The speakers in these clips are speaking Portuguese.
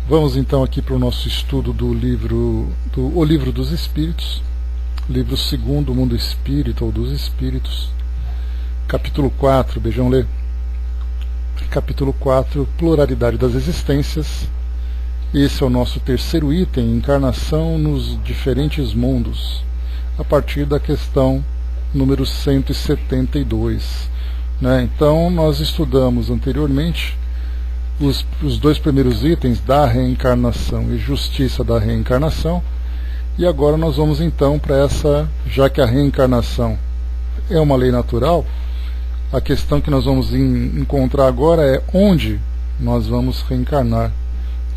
Vamos então aqui para o nosso estudo do livro, O Livro dos Espíritos, livro 2º, O Mundo Espírita ou dos Espíritos, capítulo 4, beijão ler. Capítulo 4, Pluralidade das Existências. Esse é o nosso terceiro item, encarnação nos diferentes mundos, a partir da questão número 172. Então, nós estudamos anteriormente os dois primeiros itens da reencarnação e justiça da reencarnação, e agora nós vamos então para essa, já que a reencarnação é uma lei natural, a questão que nós vamos encontrar agora é onde nós vamos reencarnar,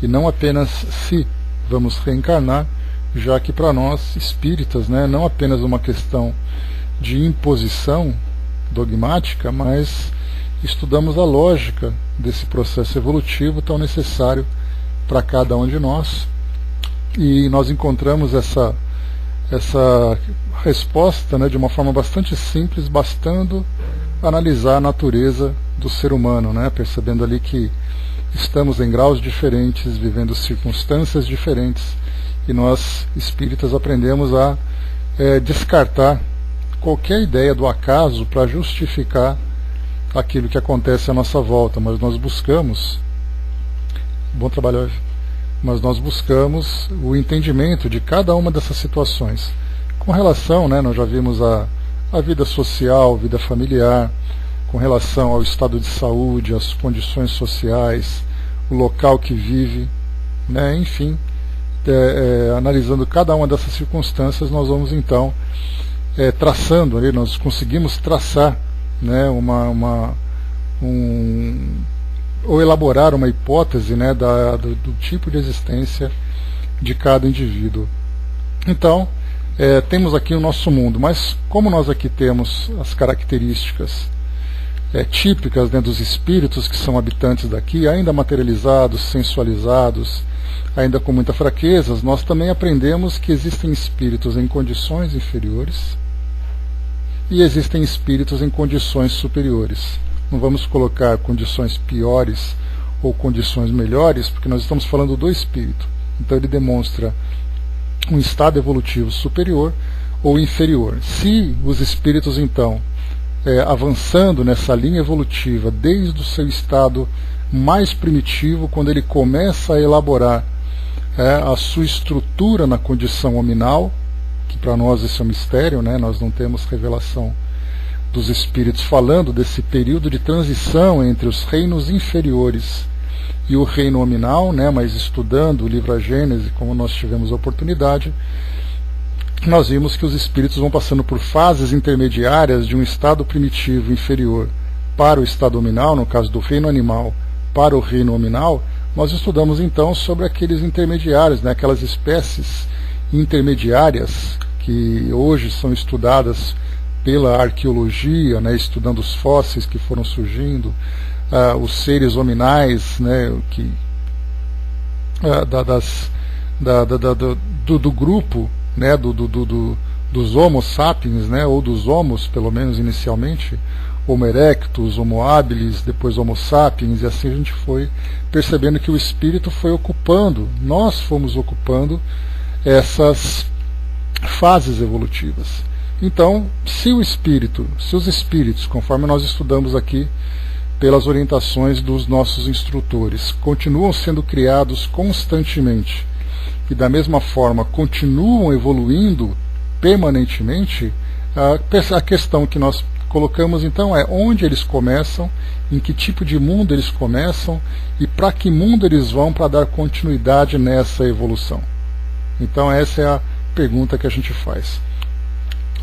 e não apenas se vamos reencarnar, já que para nós espíritas, não apenas uma questão de imposição dogmática, mas estudamos a lógica desse processo evolutivo tão necessário para cada um de nós, e nós encontramos essa resposta de uma forma bastante simples, bastando analisar a natureza do ser humano, percebendo ali que estamos em graus diferentes, vivendo circunstâncias diferentes, e nós espíritas aprendemos a descartar qualquer ideia do acaso para justificar aquilo que acontece à nossa volta, mas nós buscamos, bom trabalho hoje, mas nós buscamos o entendimento de cada uma dessas situações, com relação, nós já vimos a vida social, vida familiar, com relação ao estado de saúde, às condições sociais, o local que vive, enfim, analisando cada uma dessas circunstâncias, nós vamos então traçando ali, nós conseguimos traçar ou elaborar uma hipótese do tipo de existência de cada indivíduo. Então, temos aqui o nosso mundo, mas como nós aqui temos as características típicas dos espíritos que são habitantes daqui, ainda materializados, sensualizados, ainda com muita fraqueza, nós também aprendemos que existem espíritos em condições inferiores e existem espíritos em condições superiores. Não vamos colocar condições piores ou condições melhores, porque nós estamos falando do espírito. Então ele demonstra um estado evolutivo superior ou inferior. Se os espíritos, então, avançando nessa linha evolutiva, desde o seu estado mais primitivo, quando ele começa a elaborar a sua estrutura na condição hominal, que para nós isso é um mistério, nós não temos revelação dos espíritos falando desse período de transição entre os reinos inferiores e o reino hominal, mas estudando o livro A Gênese, como nós tivemos a oportunidade, nós vimos que os espíritos vão passando por fases intermediárias de um estado primitivo inferior para o estado hominal, no caso do reino animal para o reino hominal. Nós estudamos então sobre aqueles intermediários, aquelas espécies intermediárias que hoje são estudadas pela arqueologia, estudando os fósseis que foram surgindo, os seres hominais, do grupo, dos Homo sapiens, ou dos Homos, pelo menos inicialmente, Homo erectus, Homo habilis, depois Homo sapiens, e assim a gente foi percebendo que o espírito foi ocupando, nós fomos ocupando essas fases evolutivas. Então, se os espíritos, conforme nós estudamos aqui pelas orientações dos nossos instrutores, continuam sendo criados constantemente e da mesma forma continuam evoluindo permanentemente, a questão que nós colocamos então é onde eles começam, em que tipo de mundo eles começam e para que mundo eles vão para dar continuidade nessa evolução. Então essa é a pergunta que a gente faz.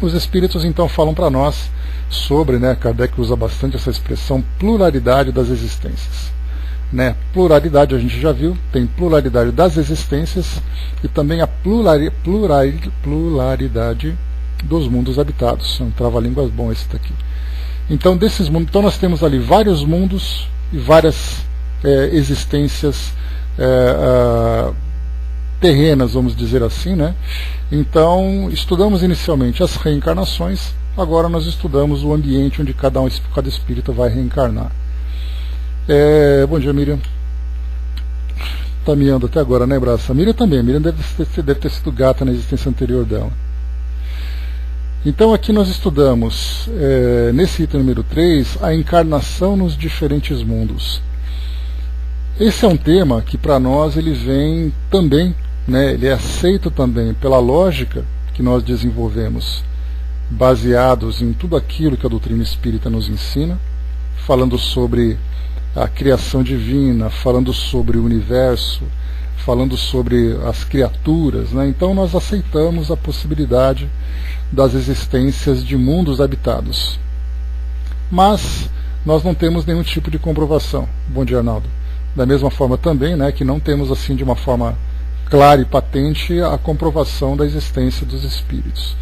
Os espíritos então falam para nós sobre, Kardec usa bastante essa expressão, pluralidade das existências. Pluralidade a gente já viu, tem pluralidade das existências e também a pluralidade dos mundos habitados. É um trava-línguas bom esse daqui. Então desses mundos, então nós temos ali vários mundos e várias existências terrenas, vamos dizer assim, Então, estudamos inicialmente as reencarnações, agora nós estudamos o ambiente onde cada espírito vai reencarnar. Bom dia, Miriam. está miando até agora, né, Braça? A Miriam também. A Miriam deve ter sido gata na existência anterior dela. Então aqui nós estudamos, nesse item número 3, a encarnação nos diferentes mundos. Esse é um tema que para nós ele vem também, né, ele é aceito também pela lógica que nós desenvolvemos, baseados em tudo aquilo que a doutrina espírita nos ensina, falando sobre a criação divina, falando sobre o universo, falando sobre as criaturas, né? Então nós aceitamos a possibilidade das existências de mundos habitados. Mas nós não temos nenhum tipo de comprovação. Bom dia, Arnaldo. Da mesma forma também, né, que não temos assim de uma forma clara e patente a comprovação da existência dos espíritos.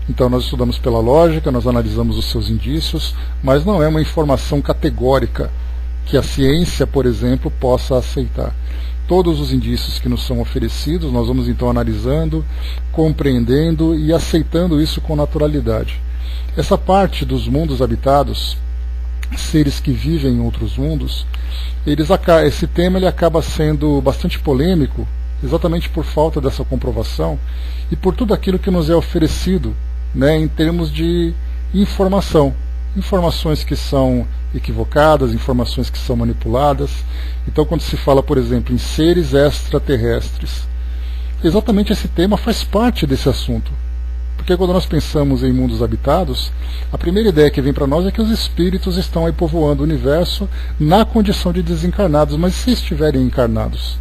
Então nós estudamos pela lógica, nós analisamos os seus indícios, mas não é uma informação categórica que a ciência, por exemplo, possa aceitar. Todos os indícios que nos são oferecidos, nós vamos então analisando, compreendendo e aceitando isso com naturalidade. Essa parte dos mundos habitados, seres que vivem em outros mundos, esse tema ele acaba sendo bastante polêmico, exatamente por falta dessa comprovação e por tudo aquilo que nos é oferecido, né, em termos de informação. Informações que são equivocadas, informações que são manipuladas. Então quando se fala, por exemplo, em seres extraterrestres, exatamente esse tema faz parte desse assunto. Porque quando nós pensamos em mundos habitados, a primeira ideia que vem para nós é que os espíritos estão aí povoando o universo na condição de desencarnados, mas se estiverem encarnados?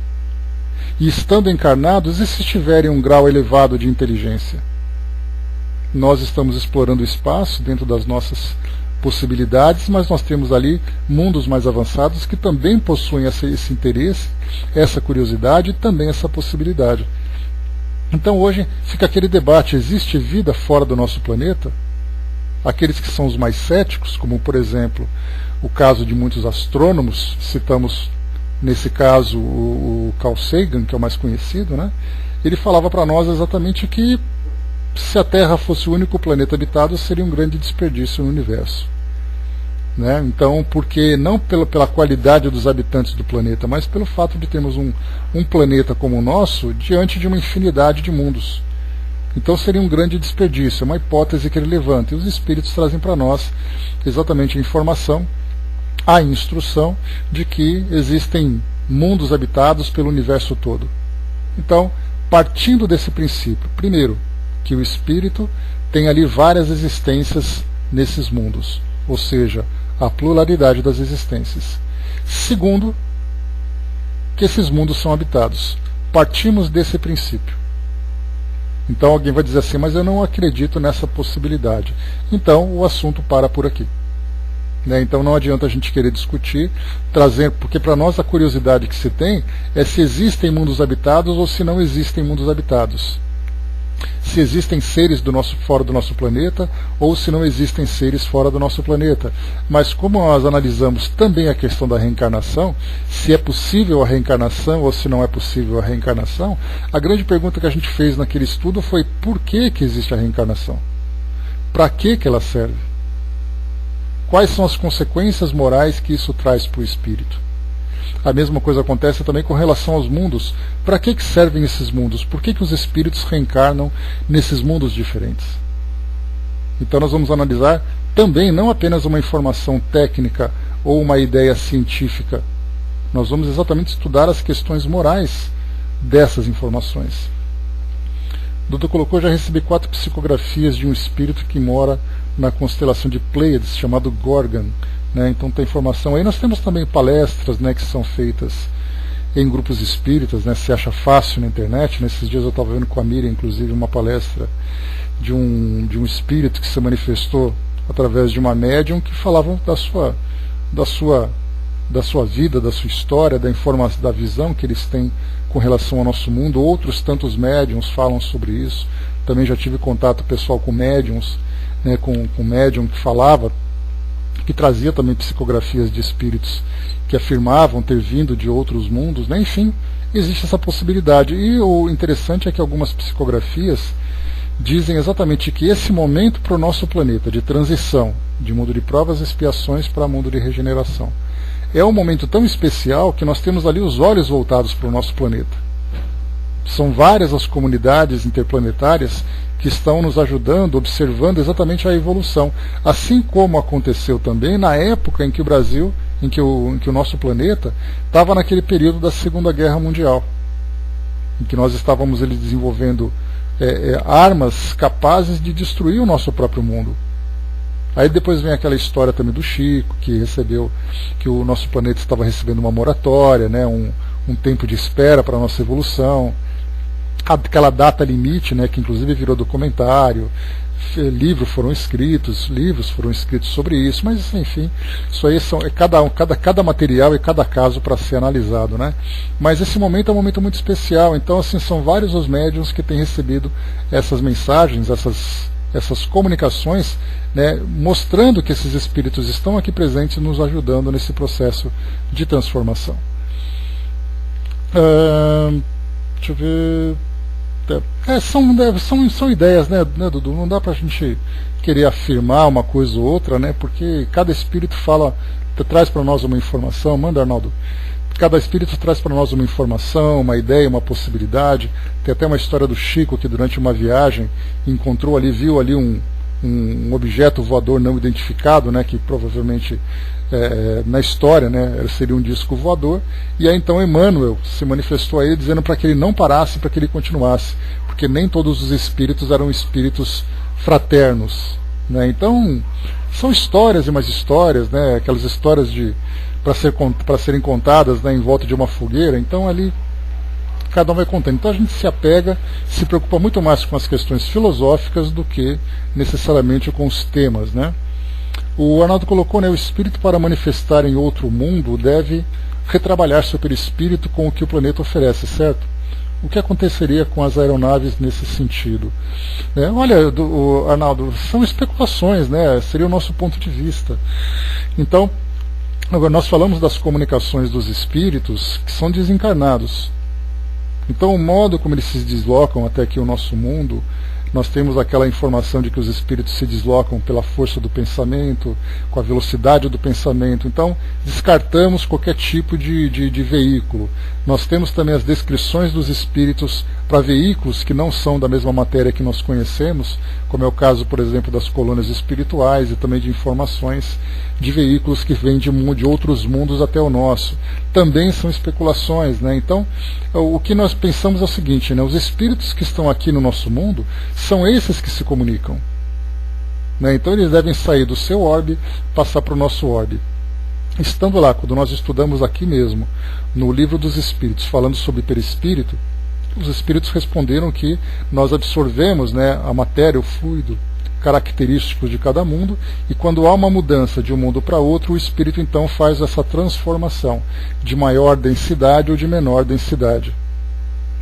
E estando encarnados, e se estiverem um grau elevado de inteligência? Nós estamos explorando o espaço dentro das nossas possibilidades, mas nós temos ali mundos mais avançados que também possuem esse interesse, essa curiosidade e também essa possibilidade. Então hoje fica aquele debate: existe vida fora do nosso planeta? Aqueles que são os mais céticos, como por exemplo o caso de muitos astrônomos, citamos nesse caso o Carl Sagan, que é o mais conhecido, né? Ele falava para nós exatamente que se a Terra fosse o único planeta habitado, seria um grande desperdício no universo. Né? Então, porque não pela qualidade dos habitantes do planeta, mas pelo fato de termos um planeta como o nosso diante de uma infinidade de mundos. Então seria um grande desperdício, é uma hipótese que ele levanta. E os espíritos trazem para nós exatamente a informação, a instrução de que existem mundos habitados pelo universo todo. Então, partindo desse princípio, primeiro, que o espírito tem ali várias existências nesses mundos, ou seja, a pluralidade das existências. Segundo, que esses mundos são habitados. Partimos desse princípio. Então alguém vai dizer assim, mas eu não acredito nessa possibilidade. Então o assunto para por aqui. Né? Então não adianta a gente querer discutir, trazer, porque para nós a curiosidade que se tem é se existem mundos habitados ou se não existem mundos habitados. Se existem seres fora do nosso planeta ou se não existem seres fora do nosso planeta. Mas como nós analisamos também a questão da reencarnação, se é possível a reencarnação ou se não é possível a reencarnação, a grande pergunta que a gente fez naquele estudo foi: por que existe a reencarnação? Para que ela serve? Quais são as consequências morais que isso traz para o espírito? A mesma coisa acontece também com relação aos mundos. Para que servem esses mundos? Por que os espíritos reencarnam nesses mundos diferentes? Então nós vamos analisar também não apenas uma informação técnica ou uma ideia científica. Nós vamos exatamente estudar as questões morais dessas informações. O doutor colocou: já recebi 4 psicografias de um espírito que mora na constelação de Pleiades, chamado Gorgon. Né? Então tem informação aí. Nós temos também palestras, né, que são feitas em grupos espíritas, né? Se acha fácil na internet. Nesses dias eu estava vendo com a Miriam, inclusive, uma palestra de um espírito que se manifestou através de uma médium que falava da sua vida, da sua história, da informação, da visão que eles têm com relação ao nosso mundo. Outros tantos médiums falam sobre isso. Também já tive contato pessoal com médiums, né, com médium que falava, que trazia também psicografias de espíritos que afirmavam ter vindo de outros mundos, né? Enfim, existe essa possibilidade. E o interessante é que algumas psicografias dizem exatamente que esse momento para o nosso planeta de transição de mundo de provas e expiações para mundo de regeneração é um momento tão especial que nós temos ali os olhos voltados para o nosso planeta. São várias as comunidades interplanetárias que estão nos ajudando, observando exatamente a evolução. Assim como aconteceu também na época em que o Brasil, em que o nosso planeta estava naquele período da Segunda Guerra Mundial, em que nós estávamos desenvolvendo armas capazes de destruir o nosso próprio mundo. Aí depois vem aquela história também do Chico, que o nosso planeta estava recebendo uma moratória, né, um tempo de espera para a nossa evolução, aquela data limite, né, que inclusive virou documentário, livros foram escritos sobre isso, mas enfim, isso aí cada material e cada caso para ser analisado, né? Mas esse momento é um momento muito especial, então assim, são vários os médiuns que têm recebido essas mensagens, essas comunicações, né, mostrando que esses espíritos estão aqui presentes, nos ajudando nesse processo de transformação. Deixa eu ver. São ideias, né, Dudu? Não dá pra gente querer afirmar uma coisa ou outra, né? Porque cada espírito traz para nós uma informação. Manda, Arnaldo. Cada espírito traz para nós uma informação, uma ideia, uma possibilidade. Tem até uma história do Chico que durante uma viagem viu ali um objeto voador não identificado, né? Que provavelmente na história, né, seria um disco voador, e aí então Emmanuel se manifestou a ele dizendo para que ele não parasse, para que ele continuasse, porque nem todos os espíritos eram espíritos fraternos, né? Então são histórias e mais histórias, né, aquelas histórias para serem contadas, né, em volta de uma fogueira. Então ali cada um vai contando. Então a gente se preocupa muito mais com as questões filosóficas do que necessariamente com os temas, né? O Arnaldo colocou, né, o espírito para manifestar em outro mundo deve retrabalhar seu perispírito com o que o planeta oferece, certo? O que aconteceria com as aeronaves nesse sentido? Olha, Arnaldo, são especulações, né? Seria o nosso ponto de vista. Então, agora nós falamos das comunicações dos espíritos que são desencarnados. Então, o modo como eles se deslocam até aqui o nosso mundo, nós temos aquela informação de que os espíritos se deslocam pela força do pensamento, com a velocidade do pensamento. Então, descartamos qualquer tipo de veículo. Nós temos também as descrições dos espíritos para veículos que não são da mesma matéria que nós conhecemos, como é o caso, por exemplo, das colônias espirituais, e também de informações de veículos que vêm de outros mundos até o nosso. Também são especulações, né? Então, o que nós pensamos é o seguinte, né? Os espíritos que estão aqui no nosso mundo são esses que se comunicam, né? Então eles devem sair do seu orbe, passar para o nosso orbe. Estando lá, quando nós estudamos aqui mesmo, no Livro dos Espíritos, falando sobre perispírito, os espíritos responderam que nós absorvemos, né, a matéria, o fluido característico de cada mundo, e quando há uma mudança de um mundo para outro, o espírito então faz essa transformação de maior densidade ou de menor densidade.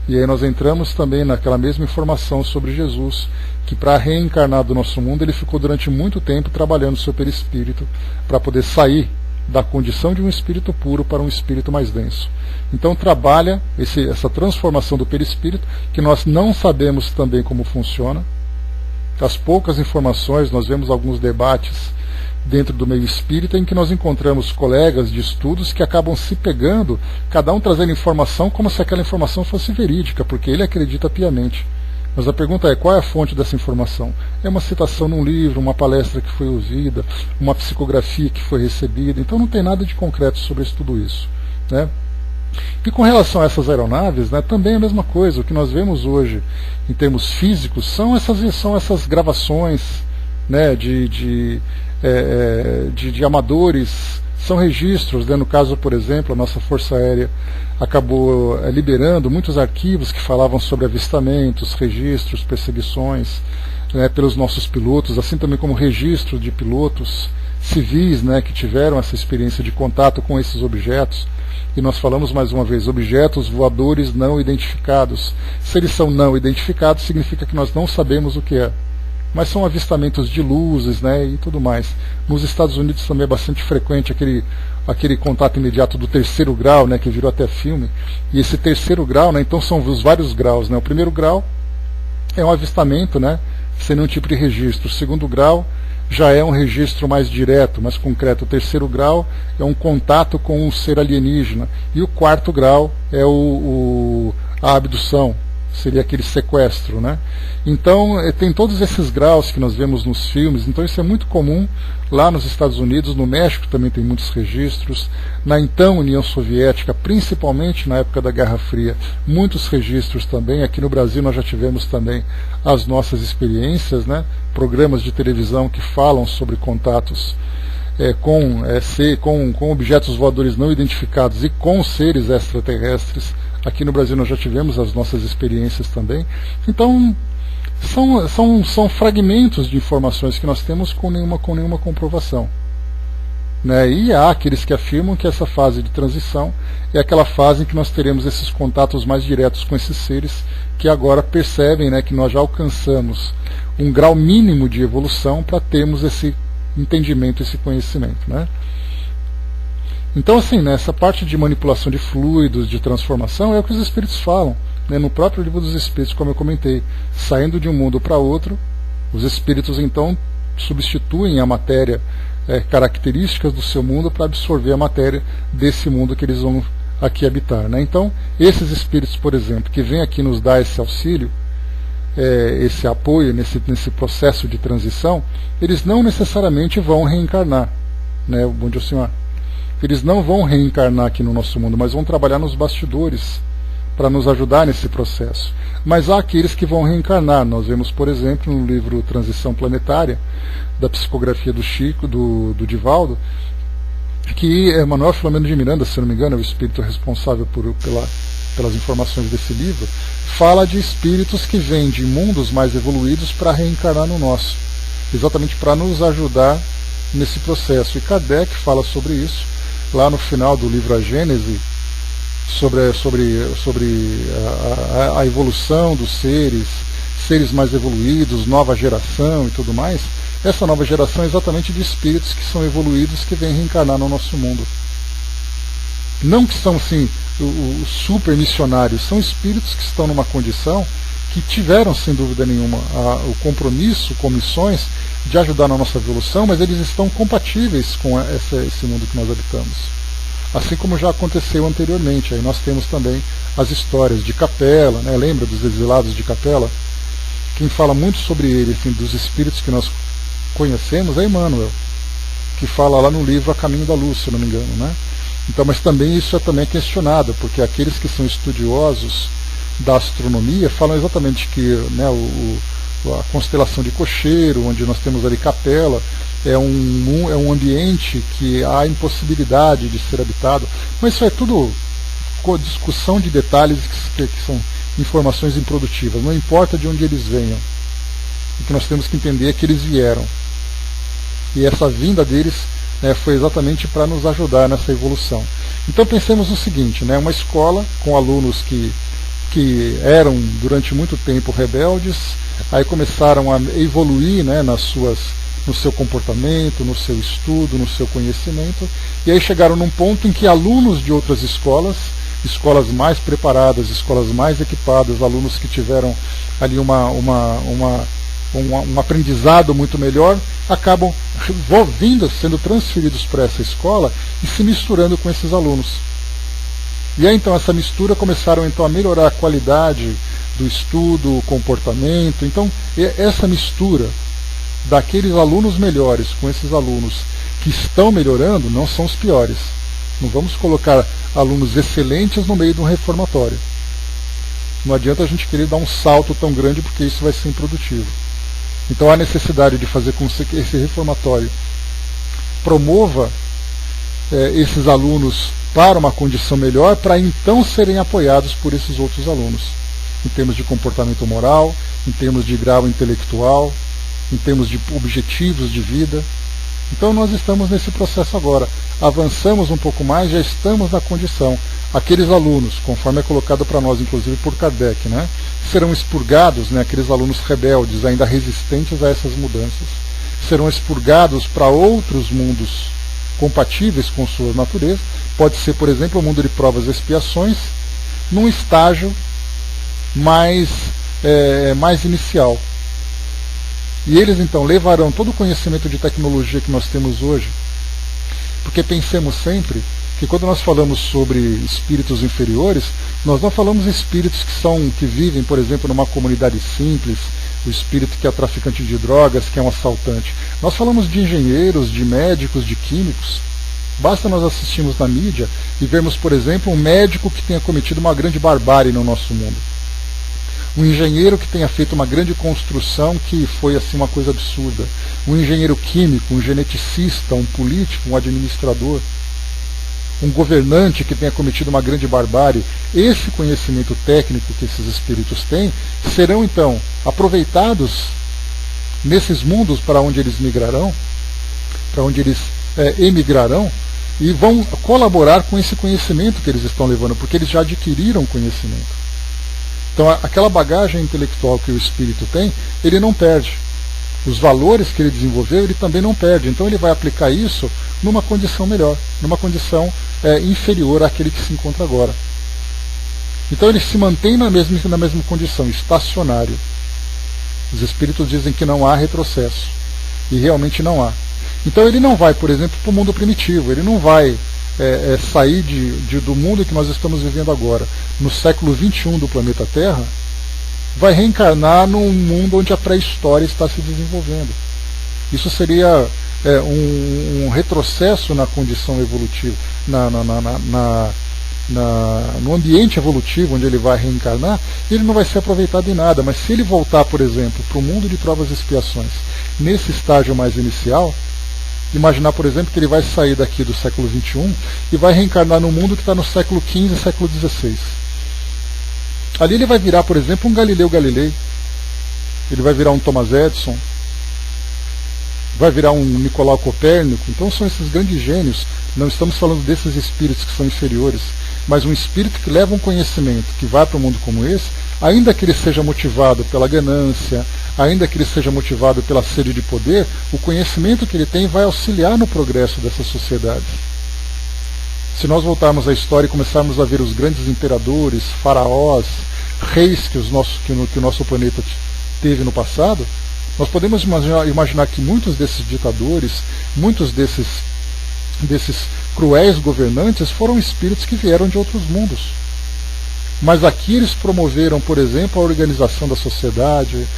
E aí nós entramos também naquela mesma informação sobre Jesus, que para reencarnar do nosso mundo, ele ficou durante muito tempo trabalhando o seu perispírito para poder sair da condição de um espírito puro para um espírito mais denso. Então trabalha essa transformação do perispírito, que nós não sabemos também como funciona. As poucas informações, nós vemos alguns debates dentro do meio espírita em que nós encontramos colegas de estudos que acabam se pegando, cada um trazendo informação como se aquela informação fosse verídica, porque ele acredita piamente. Mas a pergunta é, qual é a fonte dessa informação? É uma citação num livro, uma palestra que foi ouvida, uma psicografia que foi recebida, então não tem nada de concreto sobre tudo isso, né? E com relação a essas aeronaves, né, também é a mesma coisa. O que nós vemos hoje em termos físicos são essas gravações, né, de amadores, são registros, né? No caso, por exemplo, a nossa Força Aérea acabou liberando muitos arquivos que falavam sobre avistamentos, registros, perseguições, né, pelos nossos pilotos, assim também como registro de pilotos civis, né, que tiveram essa experiência de contato com esses objetos. E nós falamos mais uma vez, objetos voadores não identificados. Se eles são não identificados, significa que nós não sabemos o que é. Mas são avistamentos de luzes, né, e tudo mais. Nos Estados Unidos também é bastante frequente aquele contato imediato do terceiro grau, né, que virou até filme. E esse terceiro grau, né, então são os vários graus, né. O 1º grau é um avistamento, né, sem nenhum tipo de registro. O 2º grau já é um registro mais direto, mais concreto. O terceiro grau é um contato com um ser alienígena. E o quarto grau é a abdução, seria aquele sequestro, né? Então, tem todos esses graus que nós vemos nos filmes. Então, isso é muito comum lá nos Estados Unidos. No México também tem muitos registros. Na então União Soviética, principalmente na época da Guerra Fria, muitos registros também. Aqui no Brasil nós já tivemos também as nossas experiências, né? Programas de televisão que falam sobre contatos com objetos voadores não identificados e com seres extraterrestres. Aqui no Brasil nós já tivemos as nossas experiências também. Então, são fragmentos de informações que nós temos com nenhuma comprovação. Né? E há aqueles que afirmam que essa fase de transição é aquela fase em que nós teremos esses contatos mais diretos com esses seres que agora percebem, né, que nós já alcançamos um grau mínimo de evolução para termos esse entendimento, esse conhecimento. Né? Então, assim, nessa parte de manipulação de fluidos, de transformação, é o que os espíritos falam. Né? No próprio livro dos espíritos, como eu comentei, saindo de um mundo para outro, os espíritos então substituem a matéria, características do seu mundo, para absorver a matéria desse mundo que eles vão aqui habitar. Né? Então, esses espíritos, por exemplo, que vêm aqui nos dar esse auxílio, esse apoio nesse processo de transição, eles não necessariamente vão reencarnar. Né? Bom dia, senhor. Eles não vão reencarnar aqui no nosso mundo, mas vão trabalhar nos bastidores para nos ajudar nesse processo. Mas há aqueles que vão reencarnar. Nós vemos, por exemplo, no livro Transição Planetária, da psicografia do Chico, do Divaldo, que Manuel Filomeno de Miranda, se não me engano, é o espírito responsável pelas informações desse livro, fala de espíritos que vêm de mundos mais evoluídos para reencarnar no nosso, exatamente para nos ajudar nesse processo. E Kardec fala sobre isso lá no final do livro A Gênese, sobre a evolução dos seres mais evoluídos, nova geração e tudo mais. Essa nova geração é exatamente de espíritos que são evoluídos, que vêm reencarnar no nosso mundo. Não que são, assim, os super missionários, são espíritos que estão numa condição que tiveram, sem dúvida nenhuma, o compromisso com missões de ajudar na nossa evolução, mas eles estão compatíveis com esse mundo que nós habitamos. Assim como já aconteceu anteriormente. Aí nós temos também as histórias de Capela, né? Lembra dos exilados de Capela? Quem fala muito sobre ele, assim, dos espíritos que nós conhecemos, é Emmanuel, que fala lá no livro A Caminho da Luz, se não me engano. Né? Então, mas também isso também é questionado, porque aqueles que são estudiosos da astronomia falam exatamente que, né, a constelação de Cocheiro, onde nós temos ali Capela, é um ambiente que há impossibilidade de ser habitado. Mas isso é tudo discussão de detalhes que são informações improdutivas. Não importa de onde eles venham. O que nós temos que entender é que eles vieram. E essa vinda deles, né, foi exatamente para nos ajudar nessa evolução. Então pensemos no seguinte, né, uma escola com alunos que eram durante muito tempo rebeldes, aí começaram a evoluir, né, no seu comportamento, no seu estudo, no seu conhecimento, e aí chegaram num ponto em que alunos de outras escolas mais preparadas, escolas mais equipadas, alunos que tiveram ali um aprendizado muito melhor, acabam sendo transferidos para essa escola e se misturando com esses alunos. E aí então essa mistura começaram então a melhorar a qualidade do estudo, o comportamento. Então essa mistura daqueles alunos melhores com esses alunos que estão melhorando não são os piores. Não vamos colocar alunos excelentes no meio de um reformatório. Não adianta a gente querer dar um salto tão grande, porque isso vai ser improdutivo. Então há necessidade de fazer com que esse reformatório promova esses alunos para uma condição melhor, para então serem apoiados por esses outros alunos, em termos de comportamento moral, em termos de grau intelectual, em termos de objetivos de vida. Então nós estamos nesse processo agora. Avançamos um pouco mais, já estamos na condição. Aqueles alunos, conforme é colocado para nós, inclusive por Kardec, né, serão expurgados, né, aqueles alunos rebeldes, ainda resistentes a essas mudanças, serão expurgados para outros mundos compatíveis com sua natureza. Pode ser, por exemplo, o mundo de provas e expiações, num estágio mais inicial. E eles então levarão todo o conhecimento de tecnologia que nós temos hoje, porque pensemos sempre que quando nós falamos sobre espíritos inferiores, nós não falamos espíritos que vivem, por exemplo, numa comunidade simples, o espírito que é traficante de drogas, que é um assaltante. Nós falamos de engenheiros, de médicos, de químicos. Basta nós assistirmos na mídia e vermos, por exemplo, um médico que tenha cometido uma grande barbárie no nosso mundo. Um engenheiro que tenha feito uma grande construção que foi assim uma coisa absurda. Um engenheiro químico, um geneticista, um político, um administrador. Um governante que tenha cometido uma grande barbárie. Esse conhecimento técnico que esses espíritos têm serão então aproveitados nesses mundos para onde eles migrarão, para onde eles emigrarão, e vão colaborar com esse conhecimento que eles estão levando, porque eles já adquiriram conhecimento. Então aquela bagagem intelectual que o espírito tem, ele não perde. Os valores que ele desenvolveu, ele também não perde. Então ele vai aplicar isso numa condição melhor, numa condição inferior àquele que se encontra agora. Então ele se mantém na mesma condição, estacionário. Os espíritos dizem que não há retrocesso. E realmente não há. Então ele não vai, por exemplo, para o mundo primitivo. Ele não vai sair do mundo que nós estamos vivendo agora, no século XXI do planeta Terra, vai reencarnar num mundo onde a pré-história está se desenvolvendo. Isso seria um retrocesso na condição evolutiva, no ambiente evolutivo onde ele vai reencarnar. Ele não vai ser aproveitado em nada. Mas se ele voltar, por exemplo, para o mundo de provas e expiações, nesse estágio mais inicial, imaginar, por exemplo, que ele vai sair daqui do século XXI e vai reencarnar num mundo que está no século XV e século XVI. Ali ele vai virar, por exemplo, um Galileu Galilei. Ele vai virar um Thomas Edison. Vai virar um Nicolau Copérnico. Então são esses grandes gênios. Não estamos falando desses espíritos que são inferiores, mas um espírito que leva um conhecimento, que vai para um mundo como esse, ainda que ele seja motivado pela ganância, ainda que ele seja motivado pela sede de poder, o conhecimento que ele tem vai auxiliar no progresso dessa sociedade. Se nós voltarmos à história e começarmos a ver os grandes imperadores, faraós, reis que o nosso planeta teve no passado, nós podemos imaginar que muitos desses ditadores, muitos desses cruéis governantes foram espíritos que vieram de outros mundos. Mas aqui eles promoveram, por exemplo, a organização da sociedade,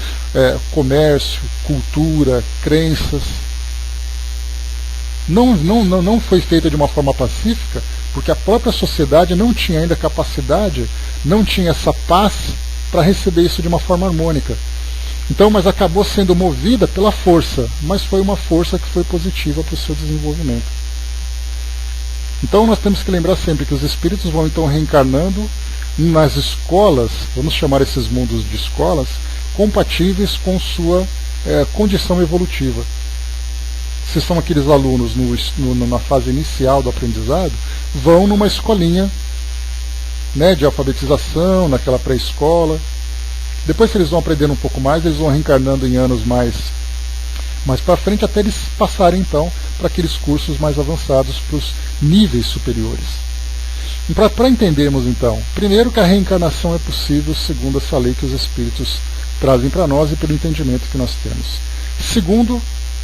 comércio, cultura, crenças. Não foi feita de uma forma pacífica, porque a própria sociedade não tinha ainda capacidade, não tinha essa paz para receber isso de uma forma harmônica. Então, mas acabou sendo movida pela força, mas foi uma força que foi positiva para o seu desenvolvimento. Então nós temos que lembrar sempre que os espíritos vão então reencarnando nas escolas, vamos chamar esses mundos de escolas, compatíveis com sua condição evolutiva. Se são aqueles alunos na fase inicial do aprendizado, vão numa escolinha de alfabetização, naquela pré-escola. Depois, se eles vão aprendendo um pouco mais, eles vão reencarnando em anos mais para frente, até eles passarem então para aqueles cursos mais avançados, para os níveis superiores. Para entendermos então, primeiro que a reencarnação é possível segundo essa lei que os espíritos trazem para nós e pelo entendimento que nós temos. Segundo,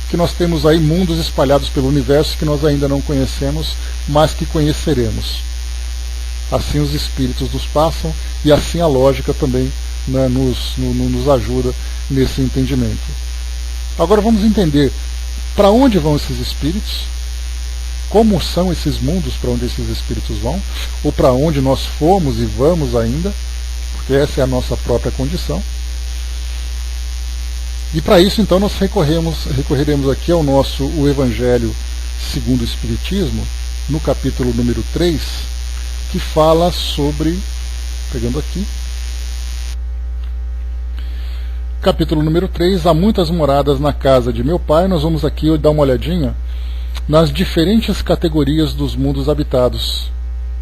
que nós temos aí mundos espalhados pelo universo que nós ainda não conhecemos, mas que conheceremos. Assim os espíritos nos passam e assim a lógica também nos ajuda nesse entendimento. Agora vamos entender para onde vão esses espíritos, como são esses mundos para onde esses espíritos vão, ou para onde nós fomos e vamos ainda, porque essa é a nossa própria condição. E para isso então nós recorreremos aqui ao o Evangelho segundo o Espiritismo, no capítulo número 3, que fala sobre, pegando aqui, capítulo número 3, há muitas moradas na casa de meu pai. Nós vamos aqui dar uma olhadinha nas diferentes categorias dos mundos habitados.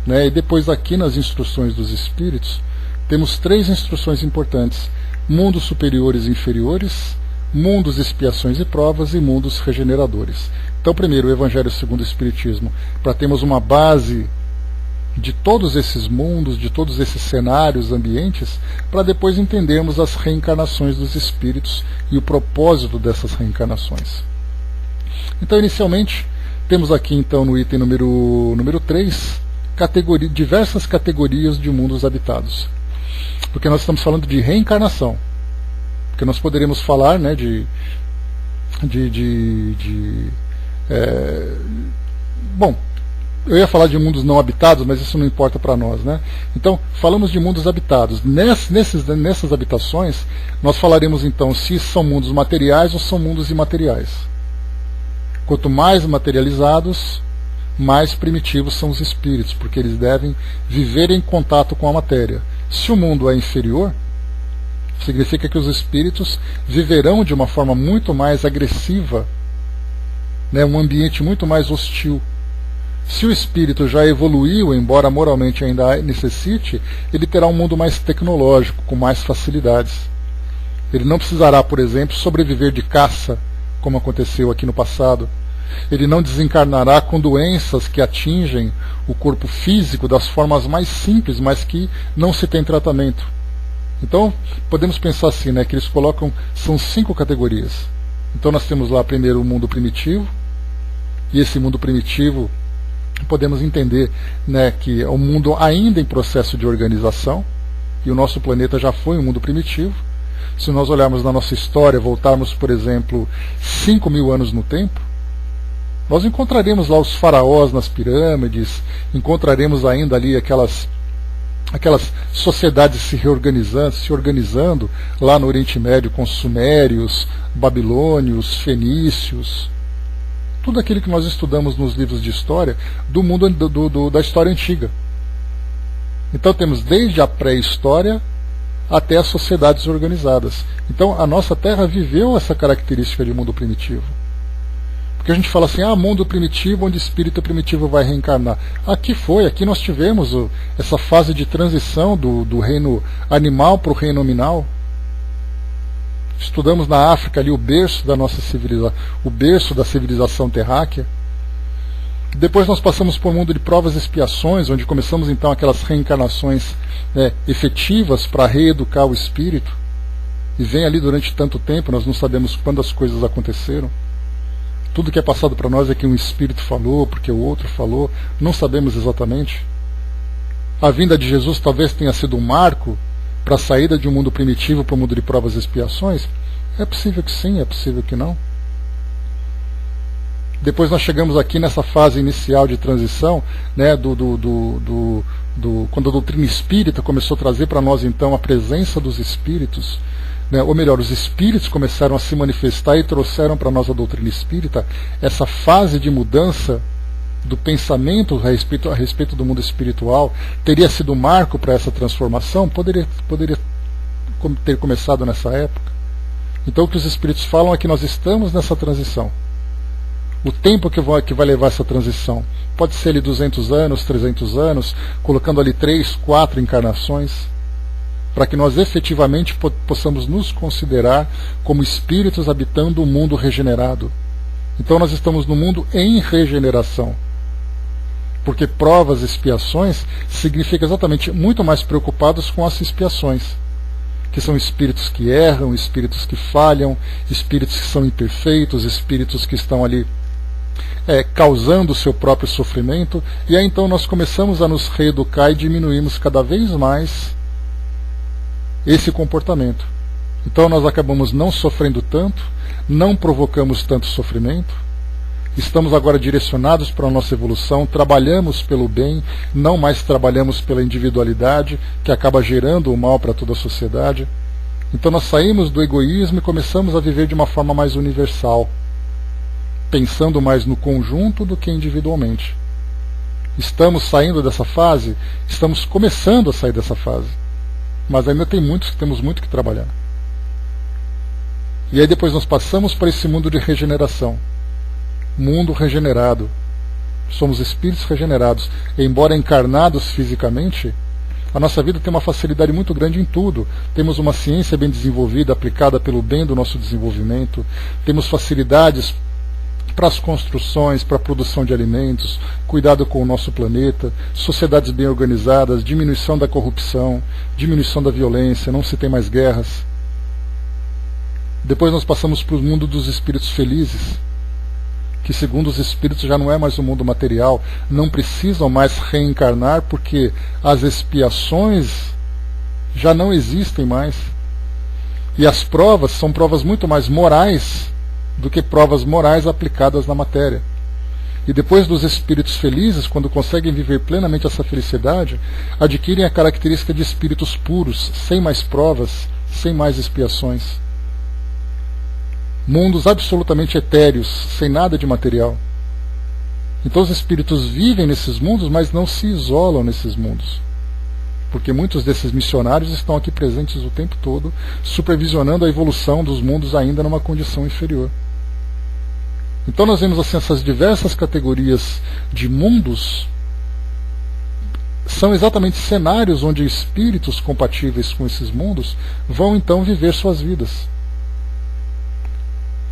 E depois aqui nas instruções dos espíritos, temos 3 instruções importantes: mundos superiores e inferiores, mundos expiações e provas e mundos regeneradores. Então primeiro o Evangelho segundo o Espiritismo, para termos uma base de todos esses mundos, de todos esses cenários, ambientes, para depois entendermos as reencarnações dos espíritos e o propósito dessas reencarnações. Então, inicialmente, temos aqui então no item número 3, diversas categorias de mundos habitados. Porque nós estamos falando de reencarnação. Porque nós poderíamos falar, né, bom, eu ia falar de mundos não habitados, mas isso não importa para nós, né? Então, falamos de mundos habitados. Nessas habitações, nós falaremos então se são mundos materiais ou são mundos imateriais. Quanto mais materializados, mais primitivos são os espíritos, porque eles devem viver em contato com a matéria. Se o mundo é inferior, significa que os espíritos viverão de uma forma muito mais agressiva, né, um ambiente muito mais hostil. Se o espírito já evoluiu, embora moralmente ainda necessite, ele terá um mundo mais tecnológico, com mais facilidades. Ele não precisará, por exemplo, sobreviver de caça, como aconteceu aqui no passado. Ele não desencarnará com doenças que atingem o corpo físico das formas mais simples, mas que não se tem tratamento. Então, podemos pensar assim, né, que eles colocam, são 5 categorias. Então nós temos lá primeiro o mundo primitivo, e esse mundo primitivo podemos entender, né, que é um mundo ainda em processo de organização, e o nosso planeta já foi um mundo primitivo. Se nós olharmos na nossa história, voltarmos, por exemplo, 5.000 anos no tempo, nós encontraremos lá os faraós nas pirâmides, encontraremos ainda ali aquelas sociedades se organizando lá no Oriente Médio com os sumérios, babilônios, fenícios, tudo aquilo que nós estudamos nos livros de história do mundo da história antiga. Então temos desde a pré-história até as sociedades organizadas. Então a nossa Terra viveu essa característica de mundo primitivo. Porque a gente fala assim, mundo primitivo, onde espírito primitivo vai reencarnar. Aqui nós tivemos essa fase de transição do reino animal para o reino nominal. Estudamos na África ali o berço da nossa civilização, o berço da civilização terráquea. Depois nós passamos por um mundo de provas e expiações, onde começamos então aquelas reencarnações, né, efetivas para reeducar o espírito. E vem ali durante tanto tempo, nós não sabemos quando as coisas aconteceram. Tudo que é passado para nós é que um espírito falou, porque o outro falou, não sabemos exatamente. A vinda de Jesus talvez tenha sido um marco para a saída de um mundo primitivo para o mundo de provas e expiações. É possível que sim, é possível que não. Depois nós chegamos aqui nessa fase inicial de transição, né, quando a doutrina espírita começou a trazer para nós então a presença dos espíritos, né, ou melhor, os espíritos começaram a se manifestar e trouxeram para nós a doutrina espírita, essa fase de mudança do pensamento a respeito do mundo espiritual teria sido um marco para essa transformação? Poderia ter começado nessa época. Então o que os espíritos falam é que nós estamos nessa transição. O tempo que vai levar essa transição pode ser ali 200 anos, 300 anos, colocando ali 3, 4 encarnações, para que nós efetivamente possamos nos considerar como espíritos habitando um mundo regenerado. Então nós estamos no mundo em regeneração. Porque provas e expiações significa exatamente muito mais preocupados com as expiações, que são espíritos que erram, espíritos que falham, espíritos que são imperfeitos, espíritos que estão ali causando o seu próprio sofrimento, e aí então nós começamos a nos reeducar e diminuímos cada vez mais esse comportamento. Então nós acabamos não sofrendo tanto, não provocamos tanto sofrimento, estamos agora direcionados para a nossa evolução, trabalhamos pelo bem, não mais trabalhamos pela individualidade, que acaba gerando o mal para toda a sociedade. Então nós saímos do egoísmo e começamos a viver de uma forma mais universal, pensando mais no conjunto do que individualmente. Estamos saindo dessa fase? Estamos começando a sair dessa fase. Mas ainda temos muito que trabalhar. E aí depois nós passamos para esse mundo de regeneração. Mundo regenerado. Somos espíritos regenerados. E embora encarnados fisicamente, a nossa vida tem uma facilidade muito grande em tudo. Temos uma ciência bem desenvolvida, aplicada pelo bem do nosso desenvolvimento. Temos facilidades para as construções, para a produção de alimentos, cuidado com o nosso planeta, sociedades bem organizadas, diminuição da corrupção, diminuição da violência, não se tem mais guerras. Depois nós passamos para o mundo dos espíritos felizes, que segundo os espíritos já não é mais o mundo material, não precisam mais reencarnar porque as expiações já não existem mais. E as provas são provas muito mais morais do que provas morais aplicadas na matéria. E depois dos espíritos felizes, quando conseguem viver plenamente essa felicidade, adquirem a característica de espíritos puros, sem mais provas, sem mais expiações. Mundos absolutamente etéreos, sem nada de material. Então os espíritos vivem nesses mundos, mas não se isolam nesses mundos. Porque muitos desses missionários estão aqui presentes o tempo todo, supervisionando a evolução dos mundos ainda numa condição inferior. Então nós vemos assim, essas diversas categorias de mundos são exatamente cenários onde espíritos compatíveis com esses mundos vão então viver suas vidas.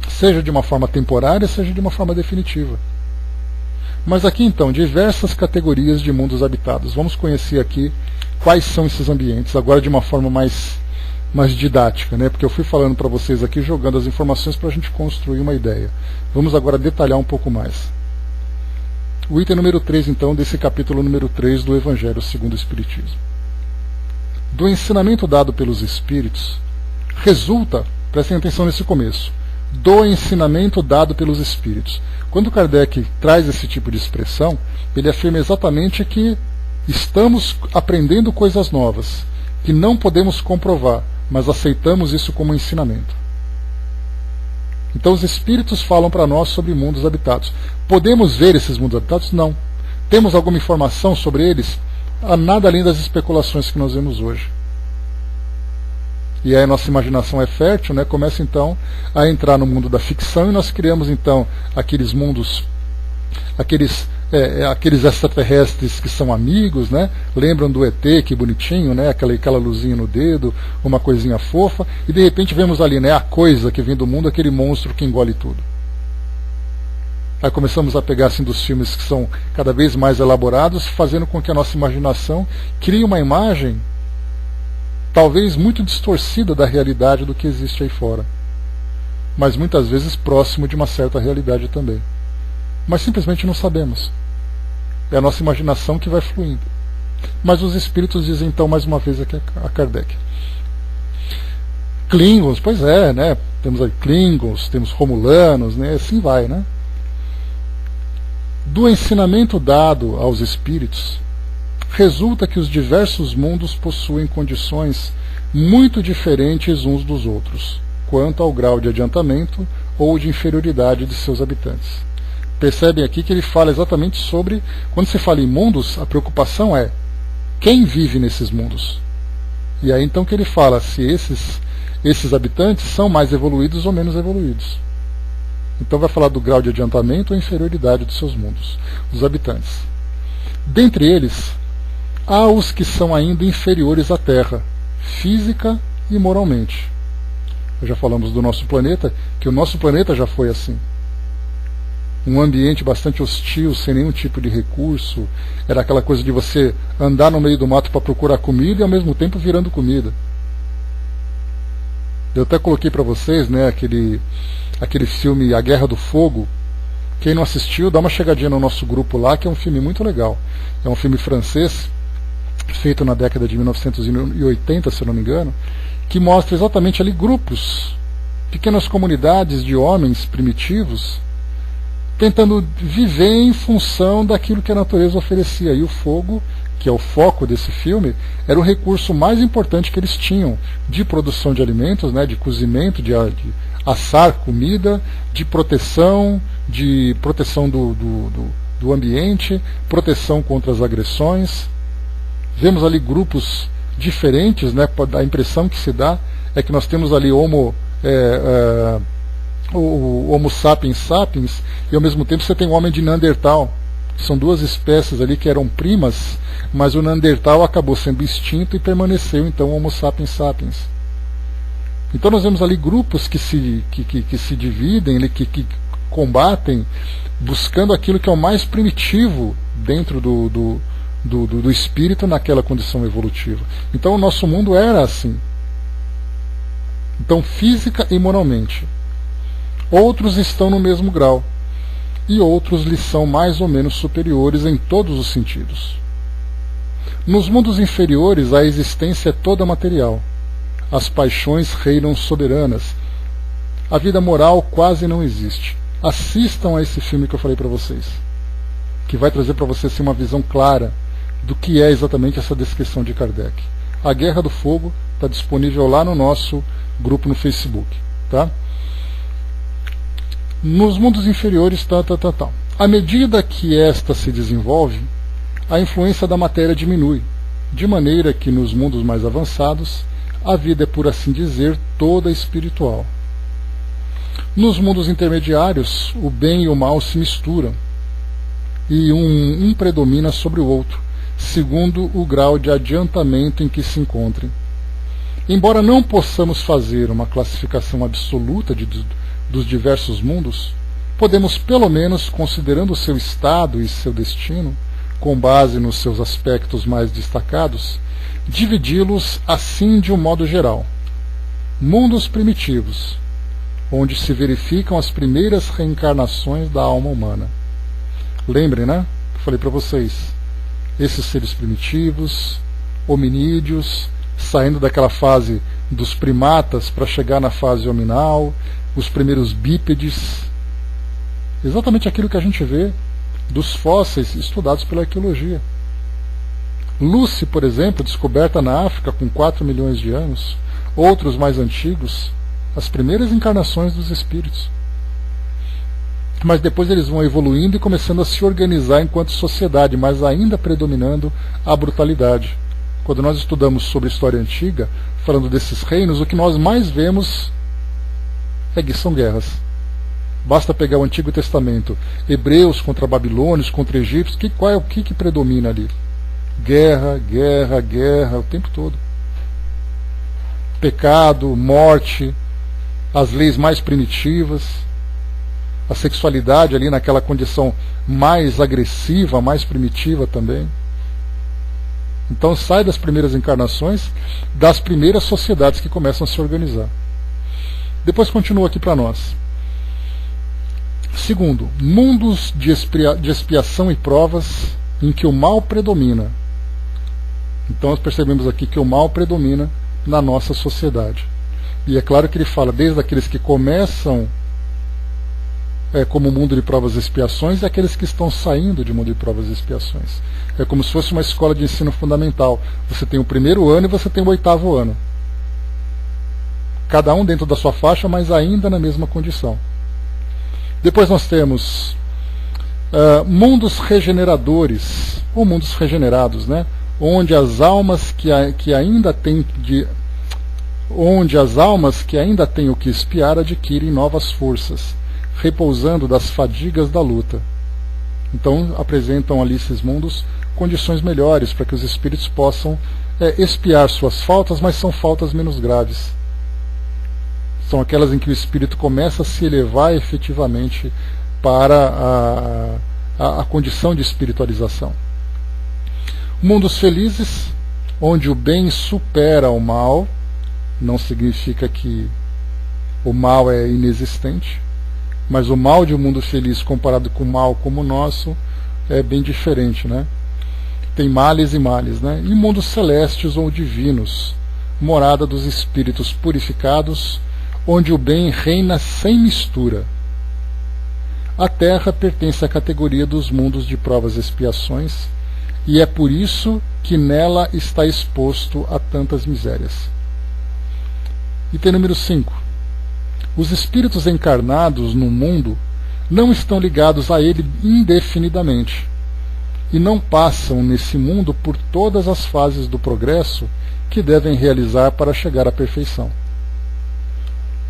Seja de uma forma temporária, seja de uma forma definitiva. Mas aqui então, diversas categorias de mundos habitados. Vamos conhecer aqui quais são esses ambientes, agora de uma forma mais didática, né? Porque eu fui falando para vocês aqui, jogando as informações para a gente construir uma ideia. Vamos agora detalhar um pouco mais. O item número 3, então, desse capítulo número 3 do Evangelho segundo o Espiritismo. Do ensinamento dado pelos Espíritos, resulta, prestem atenção nesse começo, do ensinamento dado pelos Espíritos. Quando Kardec traz esse tipo de expressão, ele afirma exatamente que estamos aprendendo coisas novas, que não podemos comprovar, mas aceitamos isso como ensinamento. Então os Espíritos falam para nós sobre mundos habitados. Podemos ver esses mundos habitados? Não. Temos alguma informação sobre eles? Nada além das especulações que nós vemos hoje. E aí a nossa imaginação é fértil, né? Começa então a entrar no mundo da ficção e nós criamos então aqueles mundos, aqueles extraterrestres que são amigos, né? Lembram do ET, que bonitinho, né? Aquela luzinha no dedo, uma coisinha fofa, e de repente vemos ali, né, a coisa que vem do mundo, aquele monstro que engole tudo. Aí começamos a pegar assim dos filmes que são cada vez mais elaborados, fazendo com que a nossa imaginação crie uma imagem talvez muito distorcida da realidade do que existe aí fora, mas muitas vezes próximo de uma certa realidade também. Mas simplesmente não sabemos. É a nossa imaginação que vai fluindo. Mas os Espíritos dizem então mais uma vez aqui a Kardec. Klingons, pois é, né? Temos aí Klingons, temos Romulanos, né? Assim vai, né? Do ensinamento dado aos Espíritos, resulta que os diversos mundos possuem condições muito diferentes uns dos outros, quanto ao grau de adiantamento ou de inferioridade de seus habitantes. Percebem aqui que ele fala exatamente sobre, quando se fala em mundos, a preocupação é quem vive nesses mundos. E aí então que ele fala se esses habitantes são mais evoluídos ou menos evoluídos. Então vai falar do grau de adiantamento ou inferioridade dos seus mundos, dos habitantes. Dentre eles, há os que são ainda inferiores à Terra, física e moralmente. Já falamos do nosso planeta, que o nosso planeta já foi assim. Um ambiente bastante hostil, sem nenhum tipo de recurso. Era aquela coisa de você andar no meio do mato para procurar comida e ao mesmo tempo virando comida. Eu até coloquei para vocês, né, aquele filme A Guerra do Fogo. Quem não assistiu, dá uma chegadinha no nosso grupo lá, que é um filme muito legal. É um filme francês, feito na década de 1980, se eu não me engano, que mostra exatamente ali grupos, pequenas comunidades de homens primitivos, tentando viver em função daquilo que a natureza oferecia. E o fogo, que é o foco desse filme, era o recurso mais importante que eles tinham de produção de alimentos, né, de cozimento, de assar comida, de proteção do ambiente, proteção contra as agressões. Vemos ali grupos diferentes, né? A impressão que se dá é que nós temos ali o Homo sapiens sapiens, e ao mesmo tempo você tem o homem de Neandertal. São duas espécies ali que eram primas, mas o Neandertal acabou sendo extinto e permaneceu então o Homo sapiens sapiens. Então nós vemos ali grupos que se dividem, que combatem buscando aquilo que é o mais primitivo dentro do espírito naquela condição evolutiva. Então o nosso mundo era assim. Então, física e moralmente. Outros estão no mesmo grau, e outros lhes são mais ou menos superiores em todos os sentidos. Nos mundos inferiores, a existência é toda material. As paixões reinam soberanas. A vida moral quase não existe. Assistam a esse filme que eu falei para vocês, que vai trazer para vocês uma visão clara do que é exatamente essa descrição de Kardec. A Guerra do Fogo está disponível lá no nosso grupo no Facebook. Tá? Nos mundos inferiores, à medida que esta se desenvolve, a influência da matéria diminui, de maneira que nos mundos mais avançados, a vida é, por assim dizer, toda espiritual. Nos mundos intermediários, o bem e o mal se misturam, e um predomina sobre o outro, segundo o grau de adiantamento em que se encontrem. Embora não possamos fazer uma classificação absoluta dos diversos mundos, podemos, pelo menos, considerando o seu estado e seu destino, com base nos seus aspectos mais destacados, dividi-los assim de um modo geral. Mundos primitivos, onde se verificam as primeiras reencarnações da alma humana. Lembrem, né? Eu falei para vocês, esses seres primitivos, hominídeos, saindo daquela fase dos primatas para chegar na fase hominal, os primeiros bípedes, exatamente aquilo que a gente vê dos fósseis estudados pela arqueologia. Lucy, por exemplo, descoberta na África com 4 milhões de anos, outros mais antigos, as primeiras encarnações dos espíritos. Mas depois eles vão evoluindo e começando a se organizar enquanto sociedade, mas ainda predominando a brutalidade. Quando nós estudamos sobre a história antiga, falando desses reinos, o que nós mais vemos são guerras. Basta pegar o Antigo Testamento, hebreus contra babilônios, contra egípcios, o que predomina ali? Guerra, guerra, guerra, o tempo todo. Pecado, morte, as leis mais primitivas, a sexualidade ali naquela condição mais agressiva, mais primitiva também. Então sai das primeiras encarnações, das primeiras sociedades que começam a se organizar. Depois continua aqui para nós. Segundo, mundos de expiação e provas em que o mal predomina. Então nós percebemos aqui que o mal predomina na nossa sociedade. E é claro que ele fala desde aqueles que começam como mundo de provas e expiações e aqueles que estão saindo de mundo de provas e expiações. É como se fosse uma escola de ensino fundamental. Você tem o primeiro ano e você tem o 8º ano. Cada um dentro da sua faixa, mas ainda na mesma condição. Depois nós temos mundos regeneradores, ou mundos regenerados, né? Onde as almas que ainda têm o que espiar adquirem novas forças, repousando das fadigas da luta. Então apresentam ali esses mundos condições melhores para que os espíritos possam expiar suas faltas, mas são faltas menos graves. São aquelas em que o espírito começa a se elevar efetivamente para a condição de espiritualização. Mundos felizes, onde o bem supera o mal, não significa que o mal é inexistente, mas o mal de um mundo feliz comparado com o mal como o nosso é bem diferente, né? Tem males e males, né? E mundos celestes ou divinos, morada dos espíritos purificados, onde o bem reina sem mistura. A Terra pertence à categoria dos mundos de provas e expiações, e é por isso que nela está exposto a tantas misérias. Item número 5. Os espíritos encarnados no mundo não estão ligados a ele indefinidamente, e não passam nesse mundo por todas as fases do progresso que devem realizar para chegar à perfeição.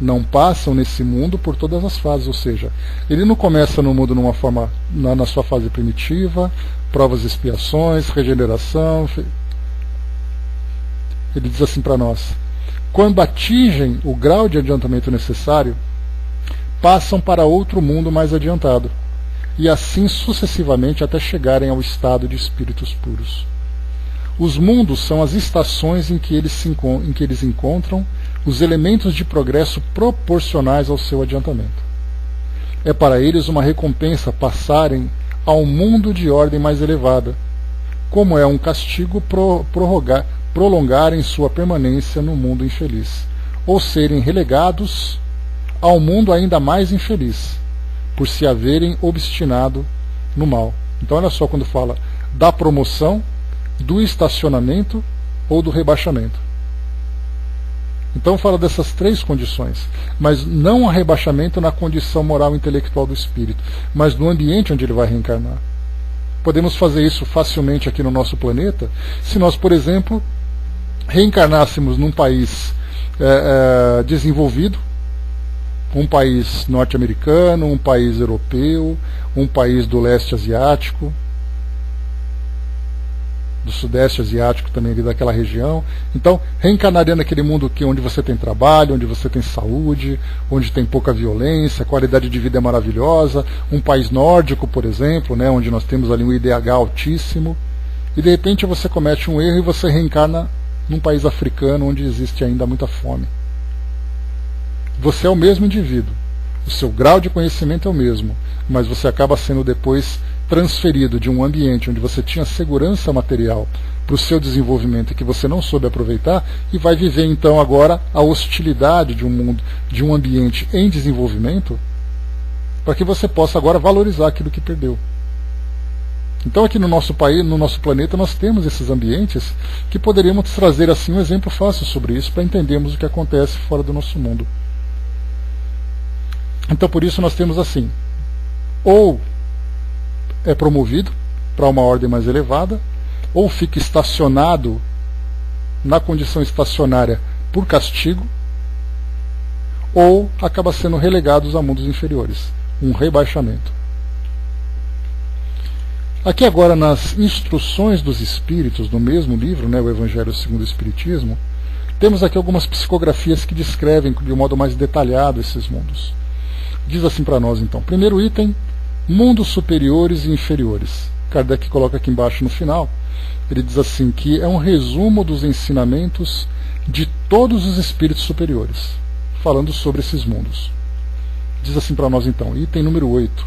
Não passam nesse mundo por todas as fases, ou seja, ele não começa no mundo na sua fase primitiva, provas e expiações, regeneração. Ele diz assim para nós: quando atingem o grau de adiantamento necessário, passam para outro mundo mais adiantado, e assim sucessivamente até chegarem ao estado de espíritos puros. Os mundos são as estações em que eles encontram os elementos de progresso proporcionais ao seu adiantamento. É para eles uma recompensa passarem ao mundo de ordem mais elevada, como é um castigo prolongarem sua permanência no mundo infeliz, ou serem relegados ao mundo ainda mais infeliz, por se haverem obstinado no mal. Então olha só quando fala da promoção, do estacionamento ou do rebaixamento. Então fala dessas três condições, mas não o rebaixamento na condição moral e intelectual do espírito, mas no ambiente onde ele vai reencarnar. Podemos fazer isso facilmente aqui no nosso planeta, se nós, por exemplo, reencarnássemos num país desenvolvido, um país norte-americano, um país europeu, um país do leste asiático, do sudeste asiático também, ali daquela região. Então, reencarnaria naquele mundo onde você tem trabalho, onde você tem saúde, onde tem pouca violência, a qualidade de vida é maravilhosa, um país nórdico, por exemplo, né, onde nós temos ali um IDH altíssimo, e de repente você comete um erro e você reencarna num país africano onde existe ainda muita fome. Você é o mesmo indivíduo, o seu grau de conhecimento é o mesmo, mas você acaba sendo depois transferido de um ambiente onde você tinha segurança material para o seu desenvolvimento e que você não soube aproveitar, e vai viver então agora a hostilidade de um mundo, de um ambiente em desenvolvimento, para que você possa agora valorizar aquilo que perdeu. Então aqui no nosso país, no nosso planeta, nós temos esses ambientes que poderíamos trazer assim um exemplo fácil sobre isso, para entendermos o que acontece fora do nosso mundo. Então por isso nós temos assim, ou é promovido para uma ordem mais elevada, ou fica estacionado na condição estacionária por castigo, ou acaba sendo relegados a mundos inferiores, um rebaixamento. Aqui agora nas instruções dos espíritos, no mesmo livro, né, o Evangelho segundo o Espiritismo, temos aqui algumas psicografias que descrevem de um modo mais detalhado esses mundos. Diz assim para nós então, primeiro item, mundos superiores e inferiores. Kardec coloca aqui embaixo no final, ele diz assim que é um resumo dos ensinamentos de todos os espíritos superiores, falando sobre esses mundos. Diz assim para nós então, item número 8.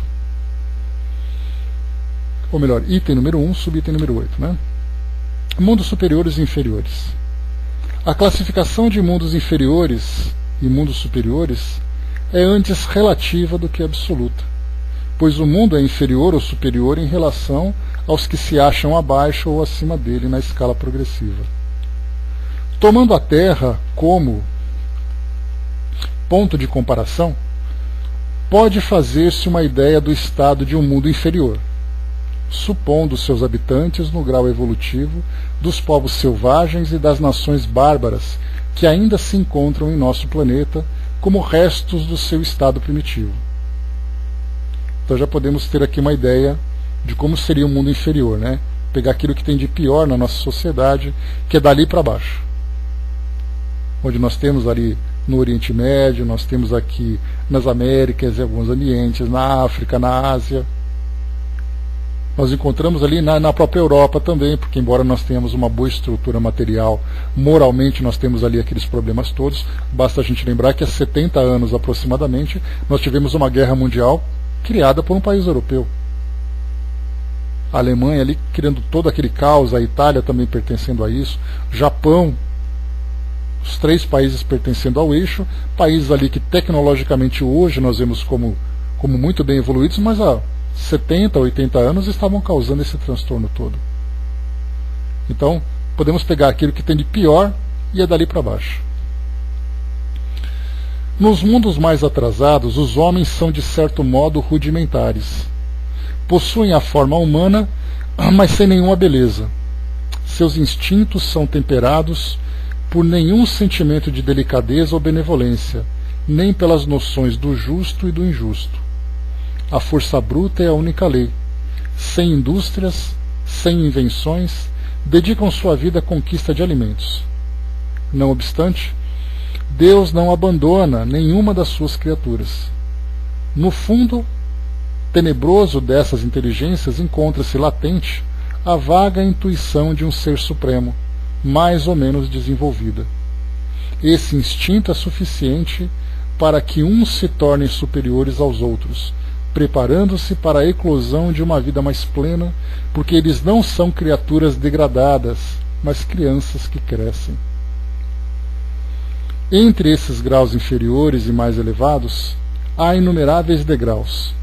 Ou melhor, item número 1, subitem número 8, né? Mundos superiores e inferiores. A classificação de mundos inferiores e mundos superiores é antes relativa do que absoluta, pois o mundo é inferior ou superior em relação aos que se acham abaixo ou acima dele na escala progressiva. Tomando a Terra como ponto de comparação, pode fazer-se uma ideia do estado de um mundo inferior, supondo seus habitantes no grau evolutivo dos povos selvagens e das nações bárbaras que ainda se encontram em nosso planeta como restos do seu estado primitivo. Então já podemos ter aqui uma ideia de como seria um mundo inferior, né? Pegar aquilo que tem de pior na nossa sociedade, que é dali para baixo. Onde nós temos ali no Oriente Médio, nós temos aqui nas Américas, em alguns ambientes, na África, na Ásia. Nós encontramos ali na própria Europa também, porque embora nós tenhamos uma boa estrutura material, moralmente nós temos ali aqueles problemas todos. Basta a gente lembrar que há 70 anos aproximadamente, nós tivemos uma guerra mundial criada por um país europeu. A Alemanha ali criando todo aquele caos, a Itália também pertencendo a isso, Japão, os 3 países pertencendo ao eixo, países ali que tecnologicamente hoje nós vemos como muito bem evoluídos, mas há 70, 80 anos estavam causando esse transtorno todo. Então, podemos pegar aquilo que tem de pior e é dali para baixo. Nos mundos mais atrasados, os homens são de certo modo rudimentares. Possuem a forma humana, mas sem nenhuma beleza. Seus instintos são temperados por nenhum sentimento de delicadeza ou benevolência, nem pelas noções do justo e do injusto. A força bruta é a única lei. Sem indústrias, sem invenções, dedicam sua vida à conquista de alimentos. Não obstante, Deus não abandona nenhuma das suas criaturas. No fundo tenebroso dessas inteligências encontra-se latente a vaga intuição de um ser supremo, mais ou menos desenvolvida. Esse instinto é suficiente para que uns se tornem superiores aos outros, preparando-se para a eclosão de uma vida mais plena, porque eles não são criaturas degradadas, mas crianças que crescem. Entre esses graus inferiores e mais elevados, há inumeráveis degraus,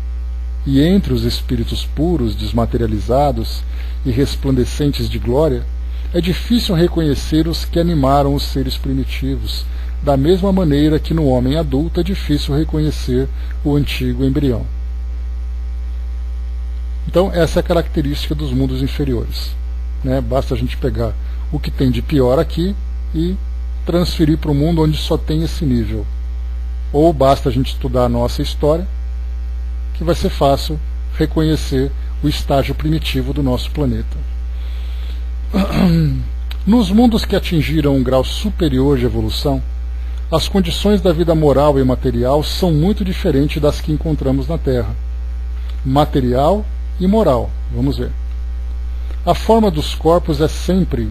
e entre os espíritos puros, desmaterializados e resplandecentes de glória, é difícil reconhecer os que animaram os seres primitivos, da mesma maneira que no homem adulto é difícil reconhecer o antigo embrião. Então, essa é a característica dos mundos inferiores, né? Basta a gente pegar o que tem de pior aqui e transferir para o mundo onde só tem esse nível. Ou basta a gente estudar a nossa história, que vai ser fácil reconhecer o estágio primitivo do nosso planeta. Nos mundos que atingiram um grau superior de evolução, as condições da vida moral e material são muito diferentes das que encontramos na Terra. Material e moral, vamos ver. A forma dos corpos é sempre,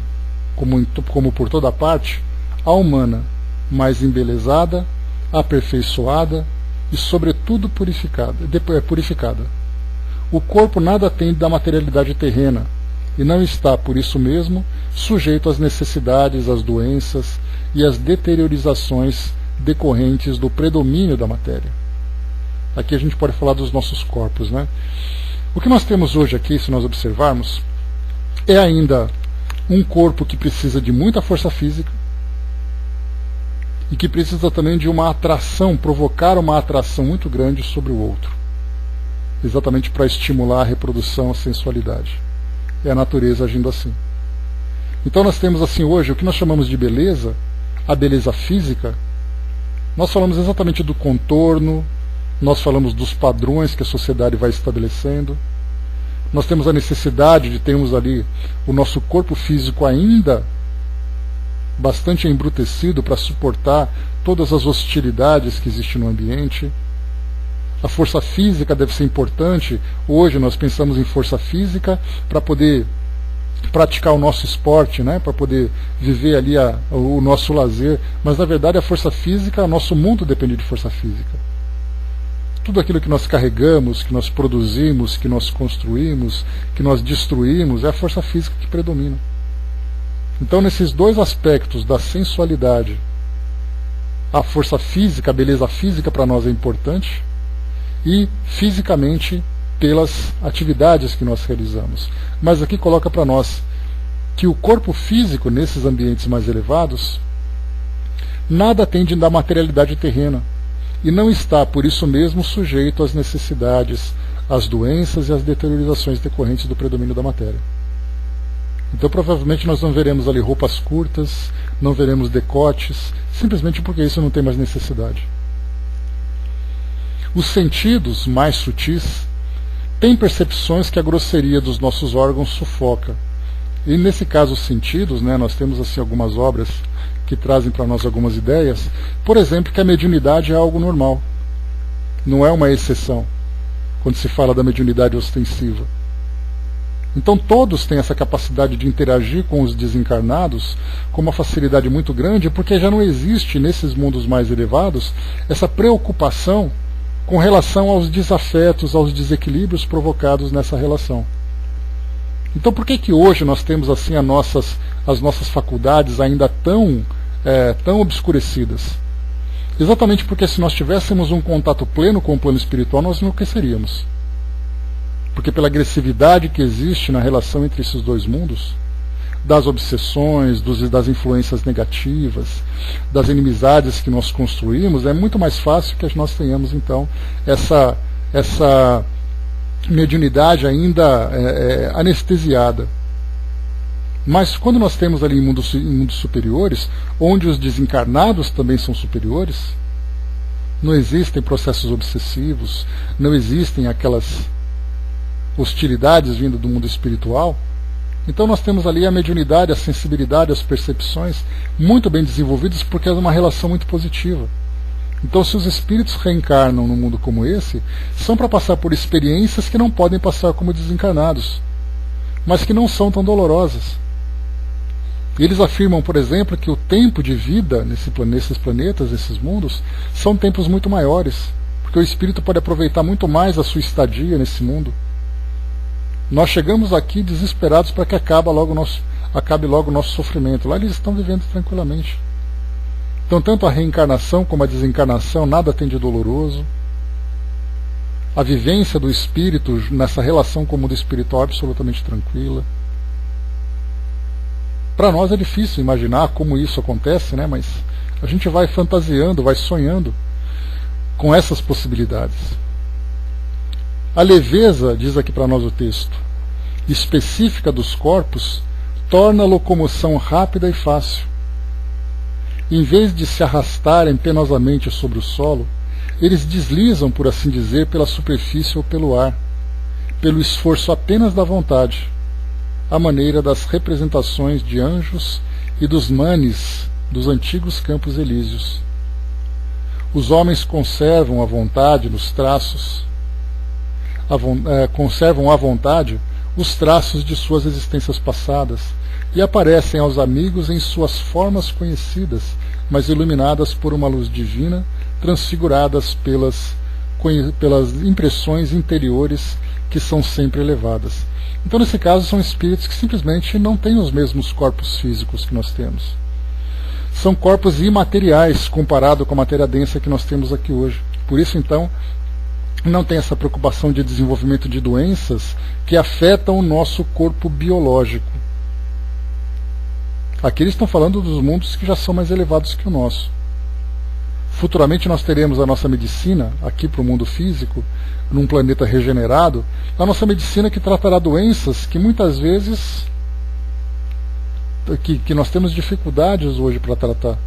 como por toda parte, a humana, mais embelezada, aperfeiçoada e, sobretudo, purificada. O corpo nada tem da materialidade terrena e não está, por isso mesmo, sujeito às necessidades, às doenças e às deteriorizações decorrentes do predomínio da matéria. Aqui a gente pode falar dos nossos corpos, né? O que nós temos hoje aqui, se nós observarmos, é ainda um corpo que precisa de muita força física e que precisa também de uma atração, provocar uma atração muito grande sobre o outro, exatamente para estimular a reprodução, a sensualidade. É a natureza agindo assim. Então nós temos assim hoje o que nós chamamos de beleza, a beleza física. Nós falamos exatamente do contorno, nós falamos dos padrões que a sociedade vai estabelecendo. Nós temos a necessidade de termos ali o nosso corpo físico ainda bastante embrutecido para suportar todas as hostilidades que existem no ambiente. A força física deve ser importante. Hoje nós pensamos em força física para poder praticar o nosso esporte, né? Para poder viver ali o nosso lazer. Mas na verdade a força física, nosso mundo depende de força física. Tudo aquilo que nós carregamos, que nós produzimos, que nós construímos, que nós destruímos, é a força física que predomina. Então, nesses dois aspectos da sensualidade, a força física, a beleza física para nós é importante, e fisicamente pelas atividades que nós realizamos. Mas aqui coloca para nós que o corpo físico, nesses ambientes mais elevados, nada tem da materialidade terrena, e não está, por isso mesmo, sujeito às necessidades, às doenças e às deteriorizações decorrentes do predomínio da matéria. Então provavelmente nós não veremos ali roupas curtas, não veremos decotes, simplesmente porque isso não tem mais necessidade. Os sentidos mais sutis têm percepções que a grosseria dos nossos órgãos sufoca. E nesse caso os sentidos, né, nós temos assim algumas obras que trazem para nós algumas ideias. Por exemplo, que a mediunidade é algo normal, não é uma exceção quando se fala da mediunidade ostensiva. Então todos têm essa capacidade de interagir com os desencarnados com uma facilidade muito grande, porque já não existe nesses mundos mais elevados essa preocupação com relação aos desafetos, aos desequilíbrios provocados nessa relação. Então por que hoje nós temos assim as nossas faculdades ainda tão obscurecidas? Exatamente porque se nós tivéssemos um contato pleno com o plano espiritual, nós enlouqueceríamos. Porque pela agressividade que existe na relação entre esses dois mundos, das obsessões, das influências negativas, das inimizades que nós construímos, é muito mais fácil que nós tenhamos então essa mediunidade ainda anestesiada. Mas quando nós temos ali em mundos superiores, onde os desencarnados também são superiores, não existem processos obsessivos, não existem aquelas hostilidades vindas do mundo espiritual. Então nós temos ali a mediunidade, a sensibilidade, as percepções muito bem desenvolvidas, porque é uma relação muito positiva. Então, se os espíritos reencarnam num mundo como esse, são para passar por experiências que não podem passar como desencarnados, mas que não são tão dolorosas. E eles afirmam, por exemplo, que o tempo de vida nesses planetas, nesses mundos, são tempos muito maiores, porque o espírito pode aproveitar muito mais a sua estadia nesse mundo. Nós chegamos aqui desesperados para que acabe logo o nosso sofrimento. Lá eles estão vivendo tranquilamente. Então, tanto a reencarnação como a desencarnação, nada tem de doloroso. A vivência do espírito nessa relação com o mundo espiritual é absolutamente tranquila. Para nós é difícil imaginar como isso acontece, né? Mas a gente vai fantasiando, vai sonhando com essas possibilidades. A leveza, diz aqui para nós o texto, específica dos corpos, torna a locomoção rápida e fácil. Em vez de se arrastarem penosamente sobre o solo, eles deslizam, por assim dizer, pela superfície ou pelo ar, pelo esforço apenas da vontade, à maneira das representações de anjos e dos manes dos antigos campos elíseos. Os homens conservam à vontade nos traços, conservam à vontade os traços de suas existências passadas e aparecem aos amigos em suas formas conhecidas, mas iluminadas por uma luz divina, transfiguradas pelas impressões interiores que são sempre elevadas. Então, nesse caso, são espíritos que simplesmente não têm os mesmos corpos físicos que nós temos. São corpos imateriais comparado com a matéria densa que nós temos aqui hoje. Por isso, então, não tem essa preocupação de desenvolvimento de doenças que afetam o nosso corpo biológico. Aqui eles estão falando dos mundos que já são mais elevados que o nosso. Futuramente nós teremos a nossa medicina, aqui para o mundo físico, num planeta regenerado, a nossa medicina que tratará doenças que muitas vezes que nós temos dificuldades hoje para tratar.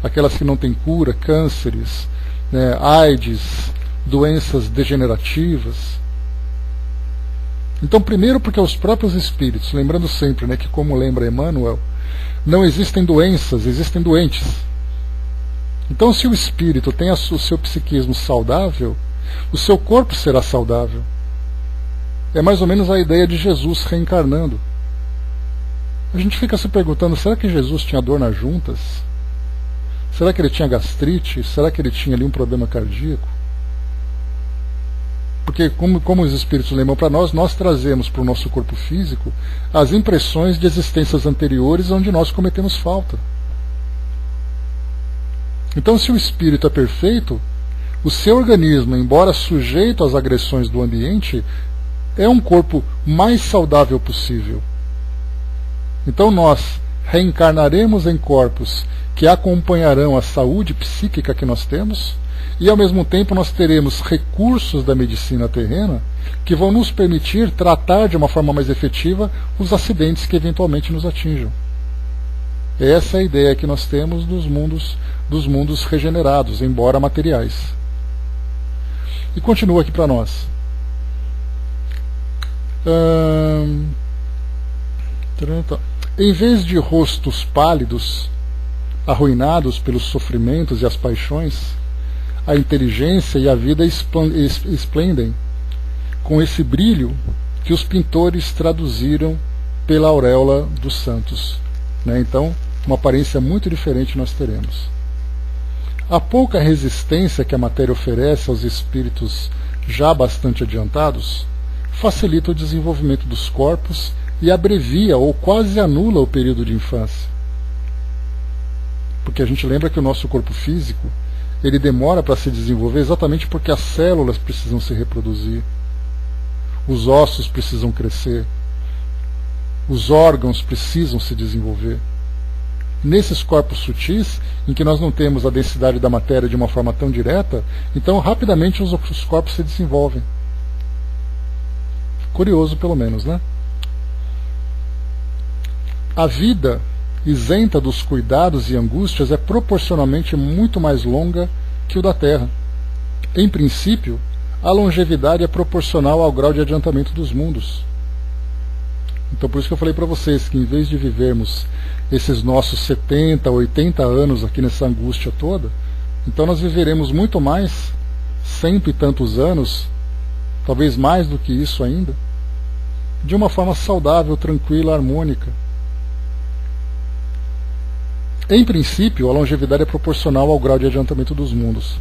Aquelas que não têm cura, cânceres, né, AIDS, doenças degenerativas. Então, primeiro porque os próprios espíritos, lembrando sempre, né, que como lembra Emmanuel, não existem doenças, existem doentes. Então, se o espírito tem o seu psiquismo saudável, o seu corpo será saudável. É mais ou menos a ideia de Jesus reencarnando. A gente fica se perguntando, será que Jesus tinha dor nas juntas? Será que ele tinha gastrite? Será que ele tinha ali um problema cardíaco? Porque, como os espíritos lembram para nós, nós trazemos para o nosso corpo físico as impressões de existências anteriores onde nós cometemos falta. Então, se o espírito é perfeito, o seu organismo, embora sujeito às agressões do ambiente, é um corpo mais saudável possível. Então, nós reencarnaremos em corpos que acompanharão a saúde psíquica que nós temos, e ao mesmo tempo nós teremos recursos da medicina terrena que vão nos permitir tratar de uma forma mais efetiva os acidentes que eventualmente nos atinjam. Essa é a ideia que nós temos dos mundos regenerados, embora materiais. E continua aqui para nós. Em vez de rostos pálidos, arruinados pelos sofrimentos e as paixões, a inteligência e a vida esplendem com esse brilho que os pintores traduziram pela auréola dos santos. Então, uma aparência muito diferente nós teremos. A pouca resistência que a matéria oferece aos espíritos já bastante adiantados facilita o desenvolvimento dos corpos e abrevia ou quase anula o período de infância. Porque a gente lembra que o nosso corpo físico ele demora para se desenvolver exatamente porque as células precisam se reproduzir, os ossos precisam crescer, os órgãos precisam se desenvolver. Nesses corpos sutis, em que nós não temos a densidade da matéria de uma forma tão direta, então rapidamente os corpos se desenvolvem. Curioso, pelo menos, né? A vida isenta dos cuidados e angústias é proporcionalmente muito mais longa que o da Terra. Em princípio, a longevidade é proporcional ao grau de adiantamento dos mundos. Então, por isso que eu falei para vocês que, em vez de vivermos esses nossos 70, 80 anos aqui nessa angústia toda, Então nós viveremos muito mais, 100 e tantos anos, talvez mais do que isso ainda, de uma forma saudável, tranquila, harmônica. Em princípio, a longevidade é proporcional ao grau de adiantamento dos mundos.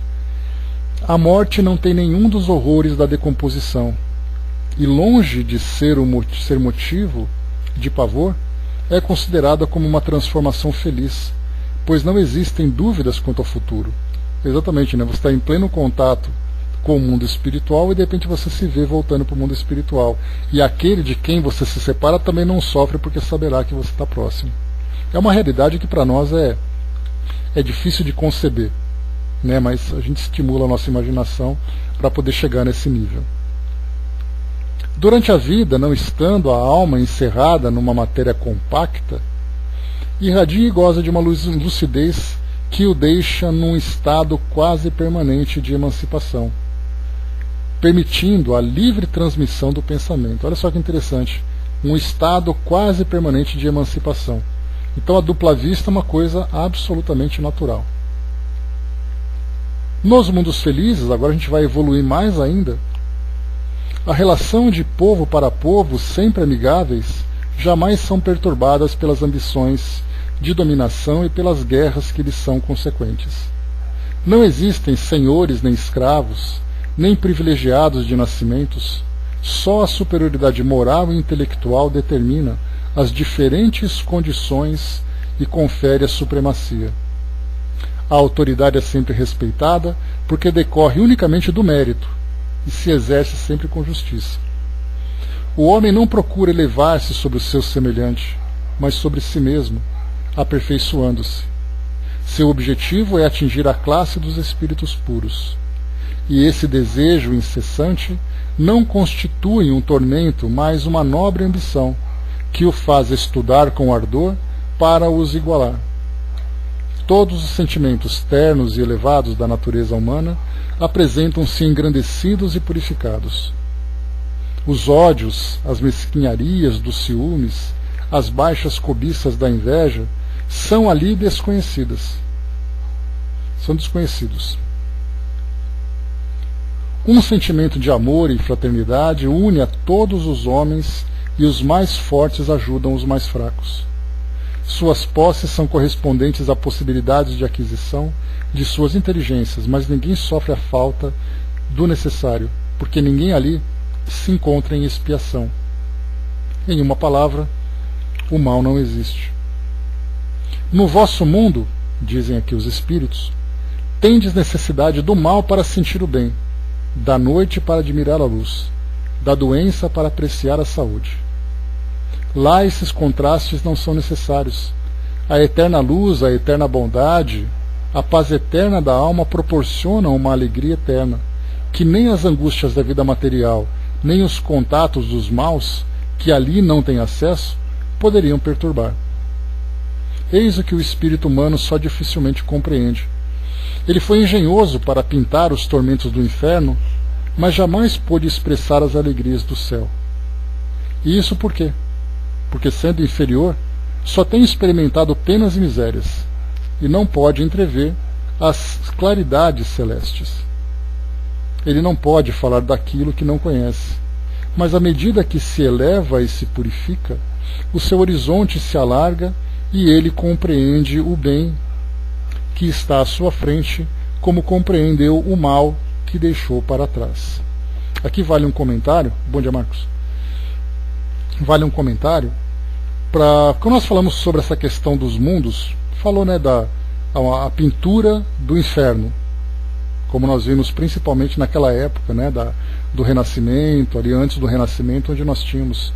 A morte não tem nenhum dos horrores da decomposição, e longe de ser motivo de pavor, é considerada como uma transformação feliz, pois não existem dúvidas quanto ao futuro. Exatamente, né? Você está em pleno contato com o mundo espiritual e de repente você se vê voltando para o mundo espiritual. E aquele de quem você se separa também não sofre porque saberá que você está próximo. É uma realidade que para nós é difícil de conceber, né? Mas a gente estimula a nossa imaginação para poder chegar nesse nível. Durante a vida, não estando a alma encerrada numa matéria compacta, irradia e goza de uma lucidez que o deixa num estado quase permanente de emancipação, permitindo a livre transmissão do pensamento. Olha só que interessante, um estado quase permanente de emancipação. Então a dupla vista é uma coisa absolutamente natural. Nos mundos felizes, agora a gente vai evoluir mais ainda, a relação de povo para povo, sempre amigáveis, jamais são perturbadas pelas ambições de dominação e pelas guerras que lhes são consequentes. Não existem senhores nem escravos, nem privilegiados de nascimentos. Só a superioridade moral e intelectual determina as diferentes condições e confere a supremacia. A autoridade é sempre respeitada porque decorre unicamente do mérito e se exerce sempre com justiça. O homem não procura elevar-se sobre o seu semelhante, mas sobre si mesmo, aperfeiçoando-se. Seu objetivo é atingir a classe dos espíritos puros. E esse desejo incessante não constitui um tormento, mas uma nobre ambição, que o faz estudar com ardor para os igualar. Todos os sentimentos ternos e elevados da natureza humana apresentam-se engrandecidos e purificados. Os ódios, as mesquinharias dos ciúmes, as baixas cobiças da inveja são ali desconhecidas. São desconhecidos. Um sentimento de amor e fraternidade une a todos os homens e os mais fortes ajudam os mais fracos. Suas posses são correspondentes a possibilidades de aquisição de suas inteligências, mas ninguém sofre a falta do necessário, porque ninguém ali se encontra em expiação. Em uma palavra, o mal não existe. No vosso mundo, dizem aqui os espíritos, tendes necessidade do mal para sentir o bem, da noite para admirar a luz, da doença para apreciar a saúde. Lá esses contrastes não são necessários. A eterna luz, a eterna bondade, a paz eterna da alma proporcionam uma alegria eterna, que nem as angústias da vida material, nem os contatos dos maus, que ali não têm acesso, poderiam perturbar. Eis o que o espírito humano só dificilmente compreende. Ele foi engenhoso para pintar os tormentos do inferno, mas jamais pôde expressar as alegrias do céu. E isso por quê? Porque, sendo inferior, só tem experimentado penas e misérias, e não pode entrever as claridades celestes. Ele não pode falar daquilo que não conhece, mas à medida que se eleva e se purifica, o seu horizonte se alarga e ele compreende o bem que está à sua frente, como compreendeu o mal que deixou para trás. Aqui vale um comentário. Bom dia, Marcos. Vale um comentário para quando nós falamos sobre essa questão dos mundos, falou, né, a pintura do inferno, como nós vimos principalmente naquela época, né, do Renascimento, ali antes do Renascimento, onde nós tínhamos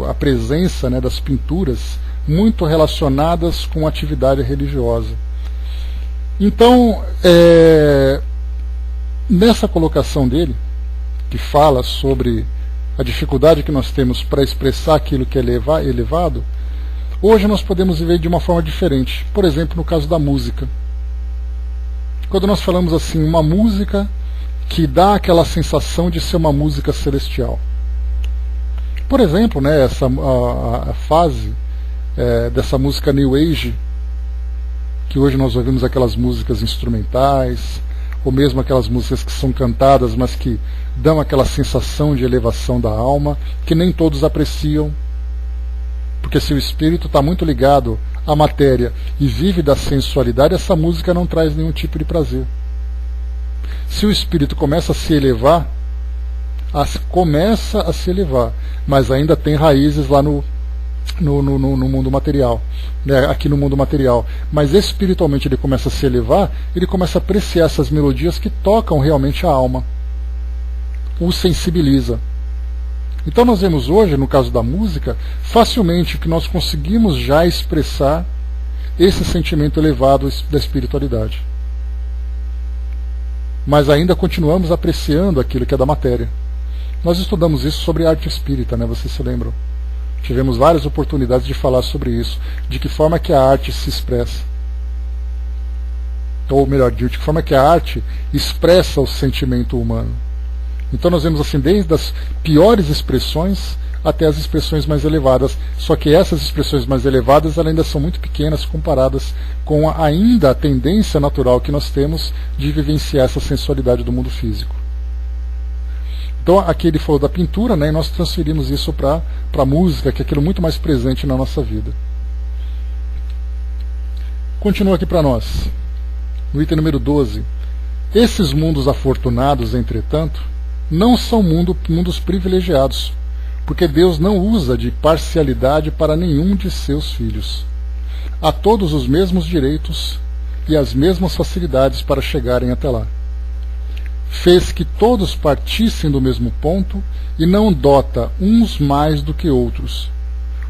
a presença, né, das pinturas muito relacionadas com atividade religiosa. Então, nessa colocação dele, que fala sobre a dificuldade que nós temos para expressar aquilo que é elevado, hoje nós podemos viver de uma forma diferente. Por exemplo, no caso da música. Quando nós falamos assim, uma música que dá aquela sensação de ser uma música celestial. Por exemplo, né, a fase dessa música New Age, que hoje nós ouvimos aquelas músicas instrumentais, ou mesmo aquelas músicas que são cantadas, mas que dão aquela sensação de elevação da alma, que nem todos apreciam, porque se o espírito está muito ligado à matéria e vive da sensualidade, essa música não traz nenhum tipo de prazer. Se o espírito começa a se elevar, mas ainda tem raízes lá no mundo material, né, aqui no mundo material, mas espiritualmente ele começa a se elevar, ele começa a apreciar essas melodias que tocam realmente a alma, o sensibiliza. Então nós vemos hoje, no caso da música, facilmente que nós conseguimos já expressar esse sentimento elevado da espiritualidade, mas ainda continuamos apreciando aquilo que é da matéria. Nós estudamos isso sobre arte espírita, né? Vocês se lembram? Tivemos várias oportunidades de falar sobre isso, de que forma que a arte se expressa. Ou melhor, de que forma que a arte expressa o sentimento humano. Então nós vemos assim, desde as piores expressões até as expressões mais elevadas. Só que essas expressões mais elevadas elas ainda são muito pequenas comparadas com ainda a tendência natural que nós temos de vivenciar essa sensualidade do mundo físico. Então aqui ele falou da pintura, né, e nós transferimos isso para a música, que é aquilo muito mais presente na nossa vida. Continua aqui para nós, no item número 12. Esses mundos afortunados, entretanto, não são mundos privilegiados, porque Deus não usa de parcialidade para nenhum de seus filhos. Há todos os mesmos direitos e as mesmas facilidades para chegarem até lá. Fez que todos partissem do mesmo ponto e não dota uns mais do que outros.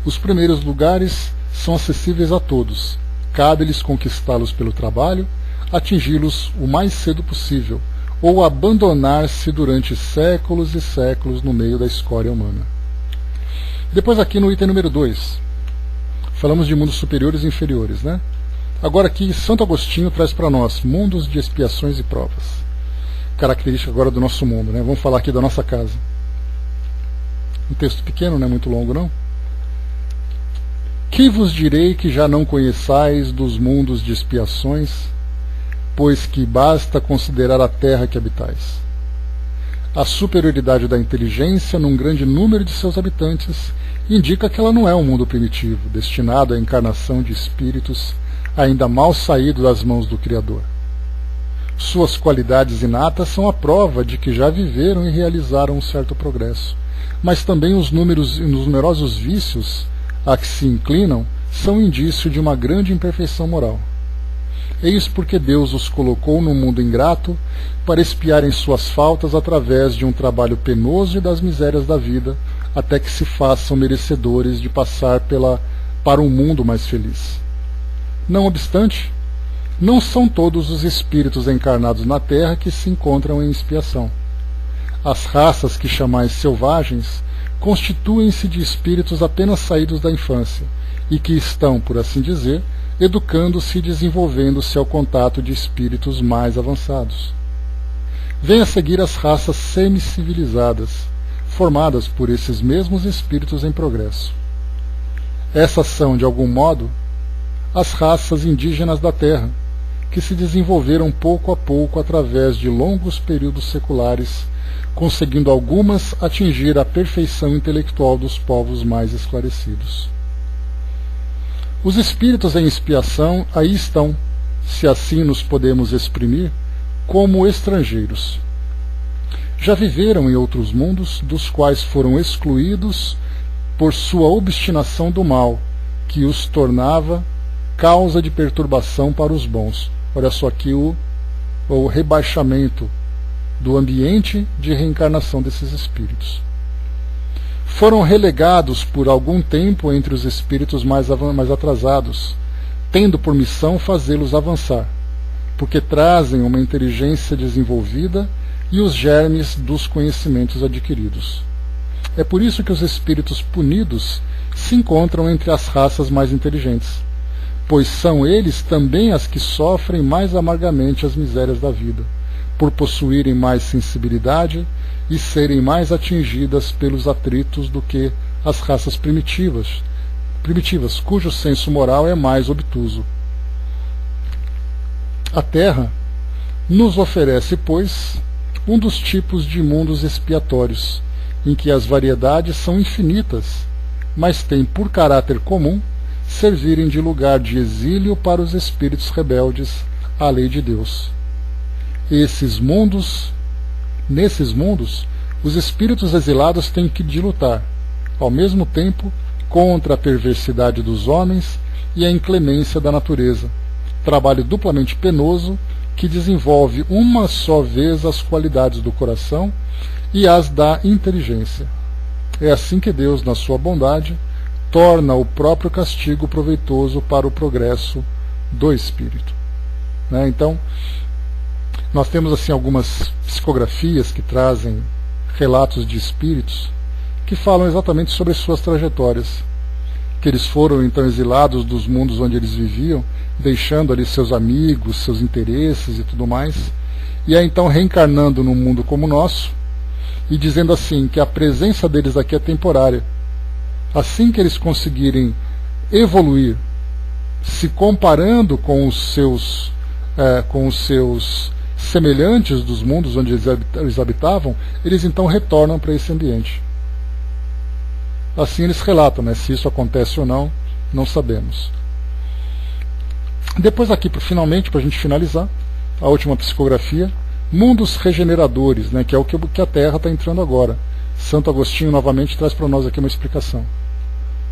Os primeiros lugares são acessíveis a todos. Cabe-lhes conquistá-los pelo trabalho, atingi-los o mais cedo possível, ou abandonar-se durante séculos e séculos no meio da escória humana. Depois aqui no item número 2, falamos de mundos superiores e inferiores, né? Agora aqui Santo Agostinho traz para nós mundos de expiações e provas. Característica agora do nosso mundo, né? Vamos falar aqui da nossa casa. Um texto pequeno, não é muito longo não? Que vos direi que já não conheçais dos mundos de expiações, pois que basta considerar a terra que habitais. A superioridade da inteligência num grande número de seus habitantes indica que ela não é um mundo primitivo, destinado à encarnação de espíritos ainda mal saídos das mãos do Criador. Suas qualidades inatas são a prova de que já viveram e realizaram um certo progresso, mas também os numerosos vícios a que se inclinam são indício de uma grande imperfeição moral. Eis porque Deus os colocou num mundo ingrato para expiarem suas faltas através de um trabalho penoso e das misérias da vida, até que se façam merecedores de passar para um mundo mais feliz. Não obstante, não são todos os espíritos encarnados na Terra que se encontram em expiação. As raças que chamais selvagens constituem-se de espíritos apenas saídos da infância e que estão, por assim dizer, educando-se e desenvolvendo-se ao contato de espíritos mais avançados. Vem a seguir as raças semi-civilizadas, formadas por esses mesmos espíritos em progresso. Essas são, de algum modo, as raças indígenas da Terra, que se desenvolveram pouco a pouco através de longos períodos seculares, conseguindo algumas atingir a perfeição intelectual dos povos mais esclarecidos. Os espíritos em expiação aí estão, se assim nos podemos exprimir, como estrangeiros. Já viveram em outros mundos, dos quais foram excluídos por sua obstinação do mal, que os tornava causa de perturbação para os bons. Olha só aqui o rebaixamento do ambiente de reencarnação desses espíritos. Foram relegados por algum tempo entre os espíritos mais atrasados, tendo por missão fazê-los avançar, porque trazem uma inteligência desenvolvida e os germes dos conhecimentos adquiridos. É por isso que os espíritos punidos se encontram entre as raças mais inteligentes, pois são eles também as que sofrem mais amargamente as misérias da vida, por possuírem mais sensibilidade e serem mais atingidas pelos atritos do que as raças primitivas, cujo senso moral é mais obtuso. A Terra nos oferece, pois, um dos tipos de mundos expiatórios, em que as variedades são infinitas, mas têm por caráter comum servirem de lugar de exílio para os espíritos rebeldes à lei de Deus. Nesses mundos, os espíritos exilados têm de lutar, ao mesmo tempo, contra a perversidade dos homens e a inclemência da natureza, trabalho duplamente penoso que desenvolve uma só vez as qualidades do coração e as da inteligência. É assim que Deus, na sua bondade, torna o próprio castigo proveitoso para o progresso do espírito. Então, nós temos assim algumas psicografias que trazem relatos de espíritos que falam exatamente sobre suas trajetórias, que eles foram então exilados dos mundos onde eles viviam, deixando ali seus amigos, seus interesses e tudo mais, e aí então reencarnando num mundo como o nosso, e dizendo assim que a presença deles aqui é temporária. Assim que eles conseguirem evoluir, se comparando com os seus semelhantes dos mundos onde eles habitavam, eles então retornam para esse ambiente. Assim eles relatam, né? Se isso acontece ou não, não sabemos. Depois aqui, finalmente, para a gente finalizar, a última psicografia, mundos regeneradores, né? Que é o que a Terra está entrando agora. Santo Agostinho novamente traz para nós aqui uma explicação.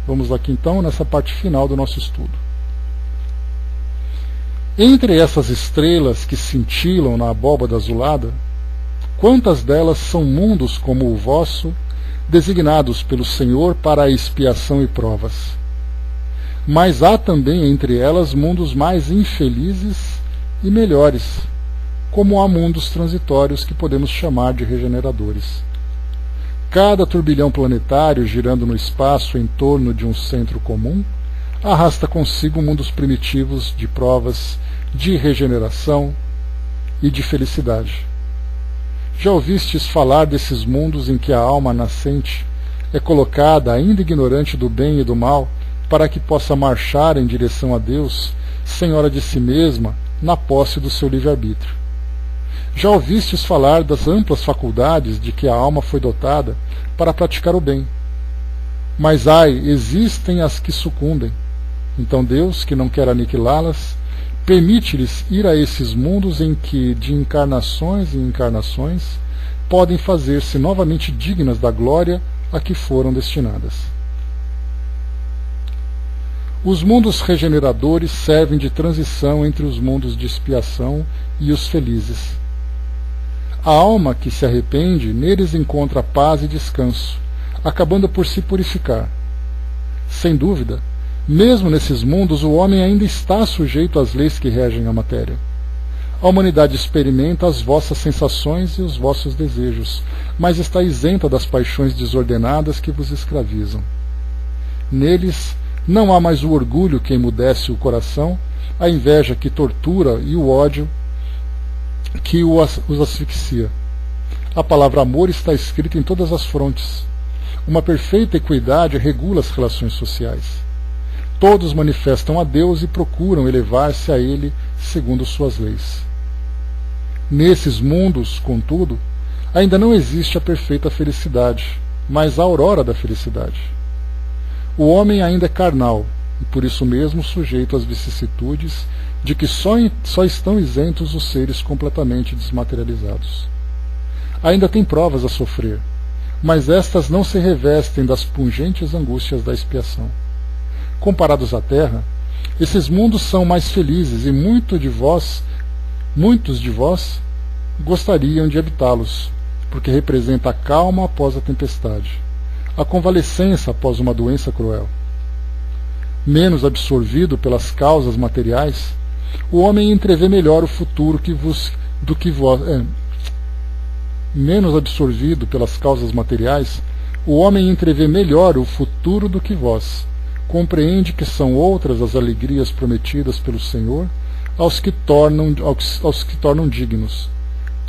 Vamos aqui então nessa parte final do nosso estudo. Entre essas estrelas que cintilam na abóbada azulada, quantas delas são mundos como o vosso, designados pelo Senhor para a expiação e provas? Mas há também entre elas mundos mais infelizes e melhores, como há mundos transitórios que podemos chamar de regeneradores. Cada turbilhão planetário girando no espaço em torno de um centro comum arrasta consigo mundos primitivos de provas, de regeneração e de felicidade. Já ouvistes falar desses mundos em que a alma nascente é colocada, ainda ignorante do bem e do mal, para que possa marchar em direção a Deus, senhora de si mesma, na posse do seu livre-arbítrio? Já ouvistes falar das amplas faculdades de que a alma foi dotada para praticar o bem? Mas, existem as que sucumbem. Então Deus, que não quer aniquilá-las, permite-lhes ir a esses mundos em que, de encarnações em encarnações, podem fazer-se novamente dignas da glória a que foram destinadas. Os mundos regeneradores servem de transição entre os mundos de expiação e os felizes. A alma que se arrepende neles encontra paz e descanso, acabando por se purificar. Sem dúvida, mesmo nesses mundos o homem ainda está sujeito às leis que regem a matéria. A humanidade experimenta as vossas sensações e os vossos desejos, mas está isenta das paixões desordenadas que vos escravizam. Neles não há mais o orgulho que emudece o coração, a inveja que tortura e o ódio que os asfixia. A palavra amor está escrita em todas as frontes. Uma perfeita equidade regula as relações sociais. Todos manifestam a Deus e procuram elevar-se a Ele segundo suas leis. Nesses mundos, contudo, ainda não existe a perfeita felicidade, mas a aurora da felicidade. O homem ainda é carnal, e por isso mesmo sujeito às vicissitudes de que só estão isentos os seres completamente desmaterializados. Ainda tem provas a sofrer, mas estas não se revestem das pungentes angústias da expiação. Comparados à Terra, esses mundos são mais felizes e muitos de vós gostariam de habitá-los, porque representa a calma após a tempestade, a convalescença após uma doença cruel. Menos absorvido pelas causas materiais, o homem entrevê melhor o futuro menos absorvido pelas causas materiais, o homem entrevê melhor o futuro do que vós. Compreende que são outras as alegrias prometidas pelo Senhor aos que tornam dignos,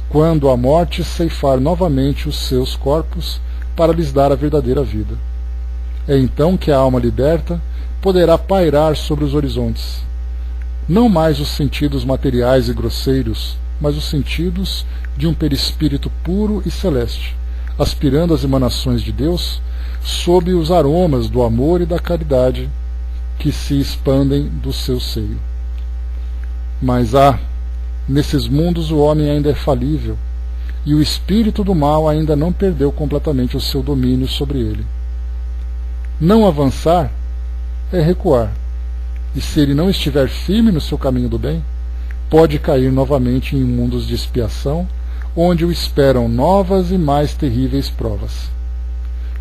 quando a morte ceifar novamente os seus corpos para lhes dar a verdadeira vida. É então que a alma liberta poderá pairar sobre os horizontes, não mais os sentidos materiais e grosseiros, mas os sentidos de um perispírito puro e celeste, aspirando às emanações de Deus, sob os aromas do amor e da caridade que se expandem do seu seio. Mas nesses mundos o homem ainda é falível, e o espírito do mal ainda não perdeu completamente o seu domínio sobre ele. Não avançar é recuar, e se ele não estiver firme no seu caminho do bem, pode cair novamente em mundos de expiação, onde o esperam novas e mais terríveis provas.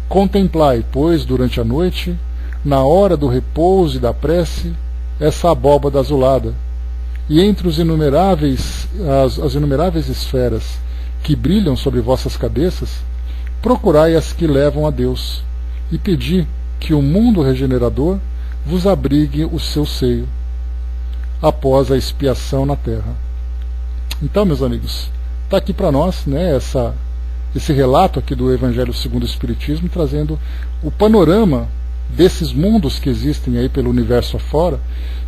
Contemplai, pois, durante a noite, na hora do repouso e da prece, essa abóbada azulada, e entre as inumeráveis esferas que brilham sobre vossas cabeças, procurai as que levam a Deus, e pedi que o mundo regenerador vos abrigue o seu seio, após a expiação na terra. Então, meus amigos, está aqui para nós, né, esse relato aqui do Evangelho segundo o Espiritismo, trazendo o panorama desses mundos que existem aí pelo universo afora,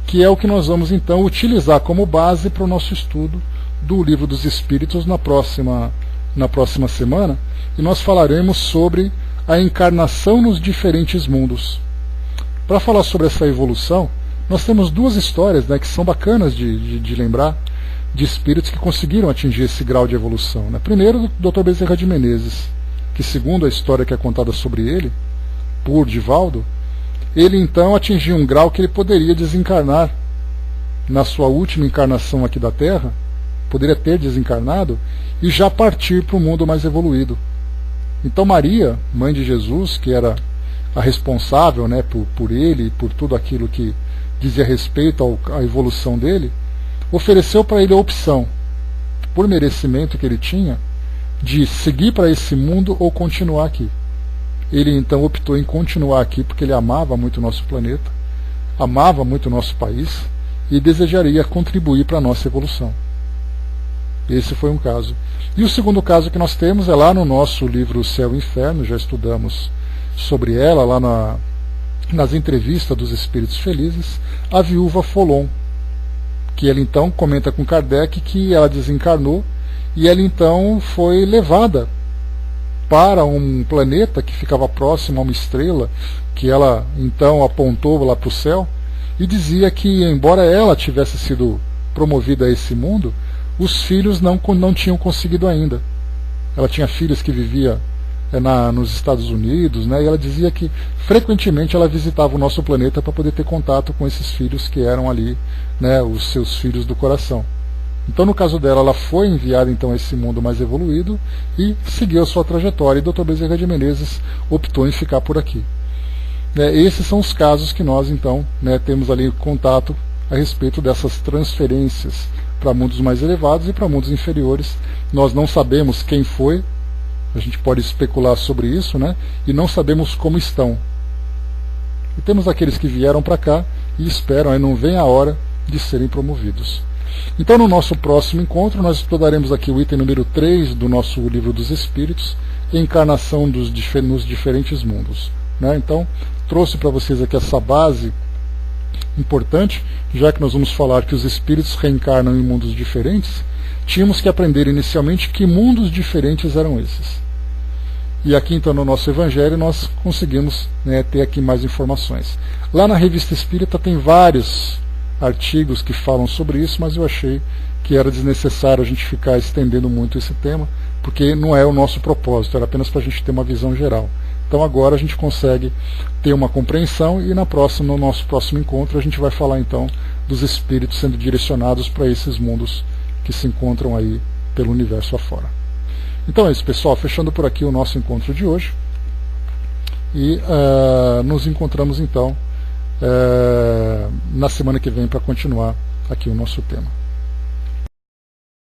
que é o que nós vamos então utilizar como base para o nosso estudo do Livro dos Espíritos na próxima semana, e nós falaremos sobre a encarnação nos diferentes mundos. Para falar sobre essa evolução, nós temos duas histórias, né, que são bacanas de lembrar, de espíritos que conseguiram atingir esse grau de evolução, né? Primeiro, do Dr. Bezerra de Menezes, que segundo a história que é contada sobre ele, por Divaldo, ele então atingiu um grau que ele poderia desencarnar na sua última encarnação aqui da Terra, poderia ter desencarnado e já partir para o mundo mais evoluído. Então Maria, mãe de Jesus, que era a responsável, né, por ele e por tudo aquilo que dizia respeito à evolução dele, ofereceu para ele a opção, por merecimento que ele tinha, de seguir para esse mundo ou continuar aqui. Ele então optou em continuar aqui porque ele amava muito o nosso planeta, amava muito o nosso país e desejaria contribuir para a nossa evolução. Esse foi um caso. E o segundo caso que nós temos é lá no nosso livro Céu e Inferno, já estudamos sobre ela lá nas entrevistas dos Espíritos Felizes, a viúva Folon, que ele então comenta com Kardec que ela desencarnou e ela então foi levada para um planeta que ficava próximo a uma estrela, que ela então apontou lá para o céu, e dizia que, embora ela tivesse sido promovida a esse mundo, os filhos não tinham conseguido ainda. Ela tinha filhos que viviam nos Estados Unidos, né, e ela dizia que frequentemente ela visitava o nosso planeta para poder ter contato com esses filhos que eram ali, né, os seus filhos do coração. Então, no caso dela, ela foi enviada então a esse mundo mais evoluído e seguiu a sua trajetória, e Dr. Bezerra de Menezes optou em ficar por aqui. Esses são os casos que nós então, né, temos ali contato a respeito dessas transferências para mundos mais elevados e para mundos inferiores. Nós não sabemos quem foi, a gente pode especular sobre isso, né, e não sabemos como estão. E temos aqueles que vieram para cá e esperam, aí não vem a hora de serem promovidos. Então, no nosso próximo encontro, nós estudaremos aqui o item número 3 do nosso Livro dos Espíritos, Encarnação nos Diferentes Mundos, né? Então, trouxe para vocês aqui essa base importante, já que nós vamos falar que os espíritos reencarnam em mundos diferentes, tínhamos que aprender inicialmente que mundos diferentes eram esses. E aqui, então, no nosso Evangelho, nós conseguimos, né, ter aqui mais informações. Lá na Revista Espírita tem vários artigos que falam sobre isso, mas eu achei que era desnecessário a gente ficar estendendo muito esse tema, porque não é o nosso propósito, era apenas para a gente ter uma visão geral. Então agora a gente consegue ter uma compreensão e no nosso próximo encontro a gente vai falar então dos espíritos sendo direcionados para esses mundos que se encontram aí pelo universo afora. Então é isso, pessoal, fechando por aqui o nosso encontro de hoje e nos encontramos então na semana que vem para continuar aqui o nosso tema.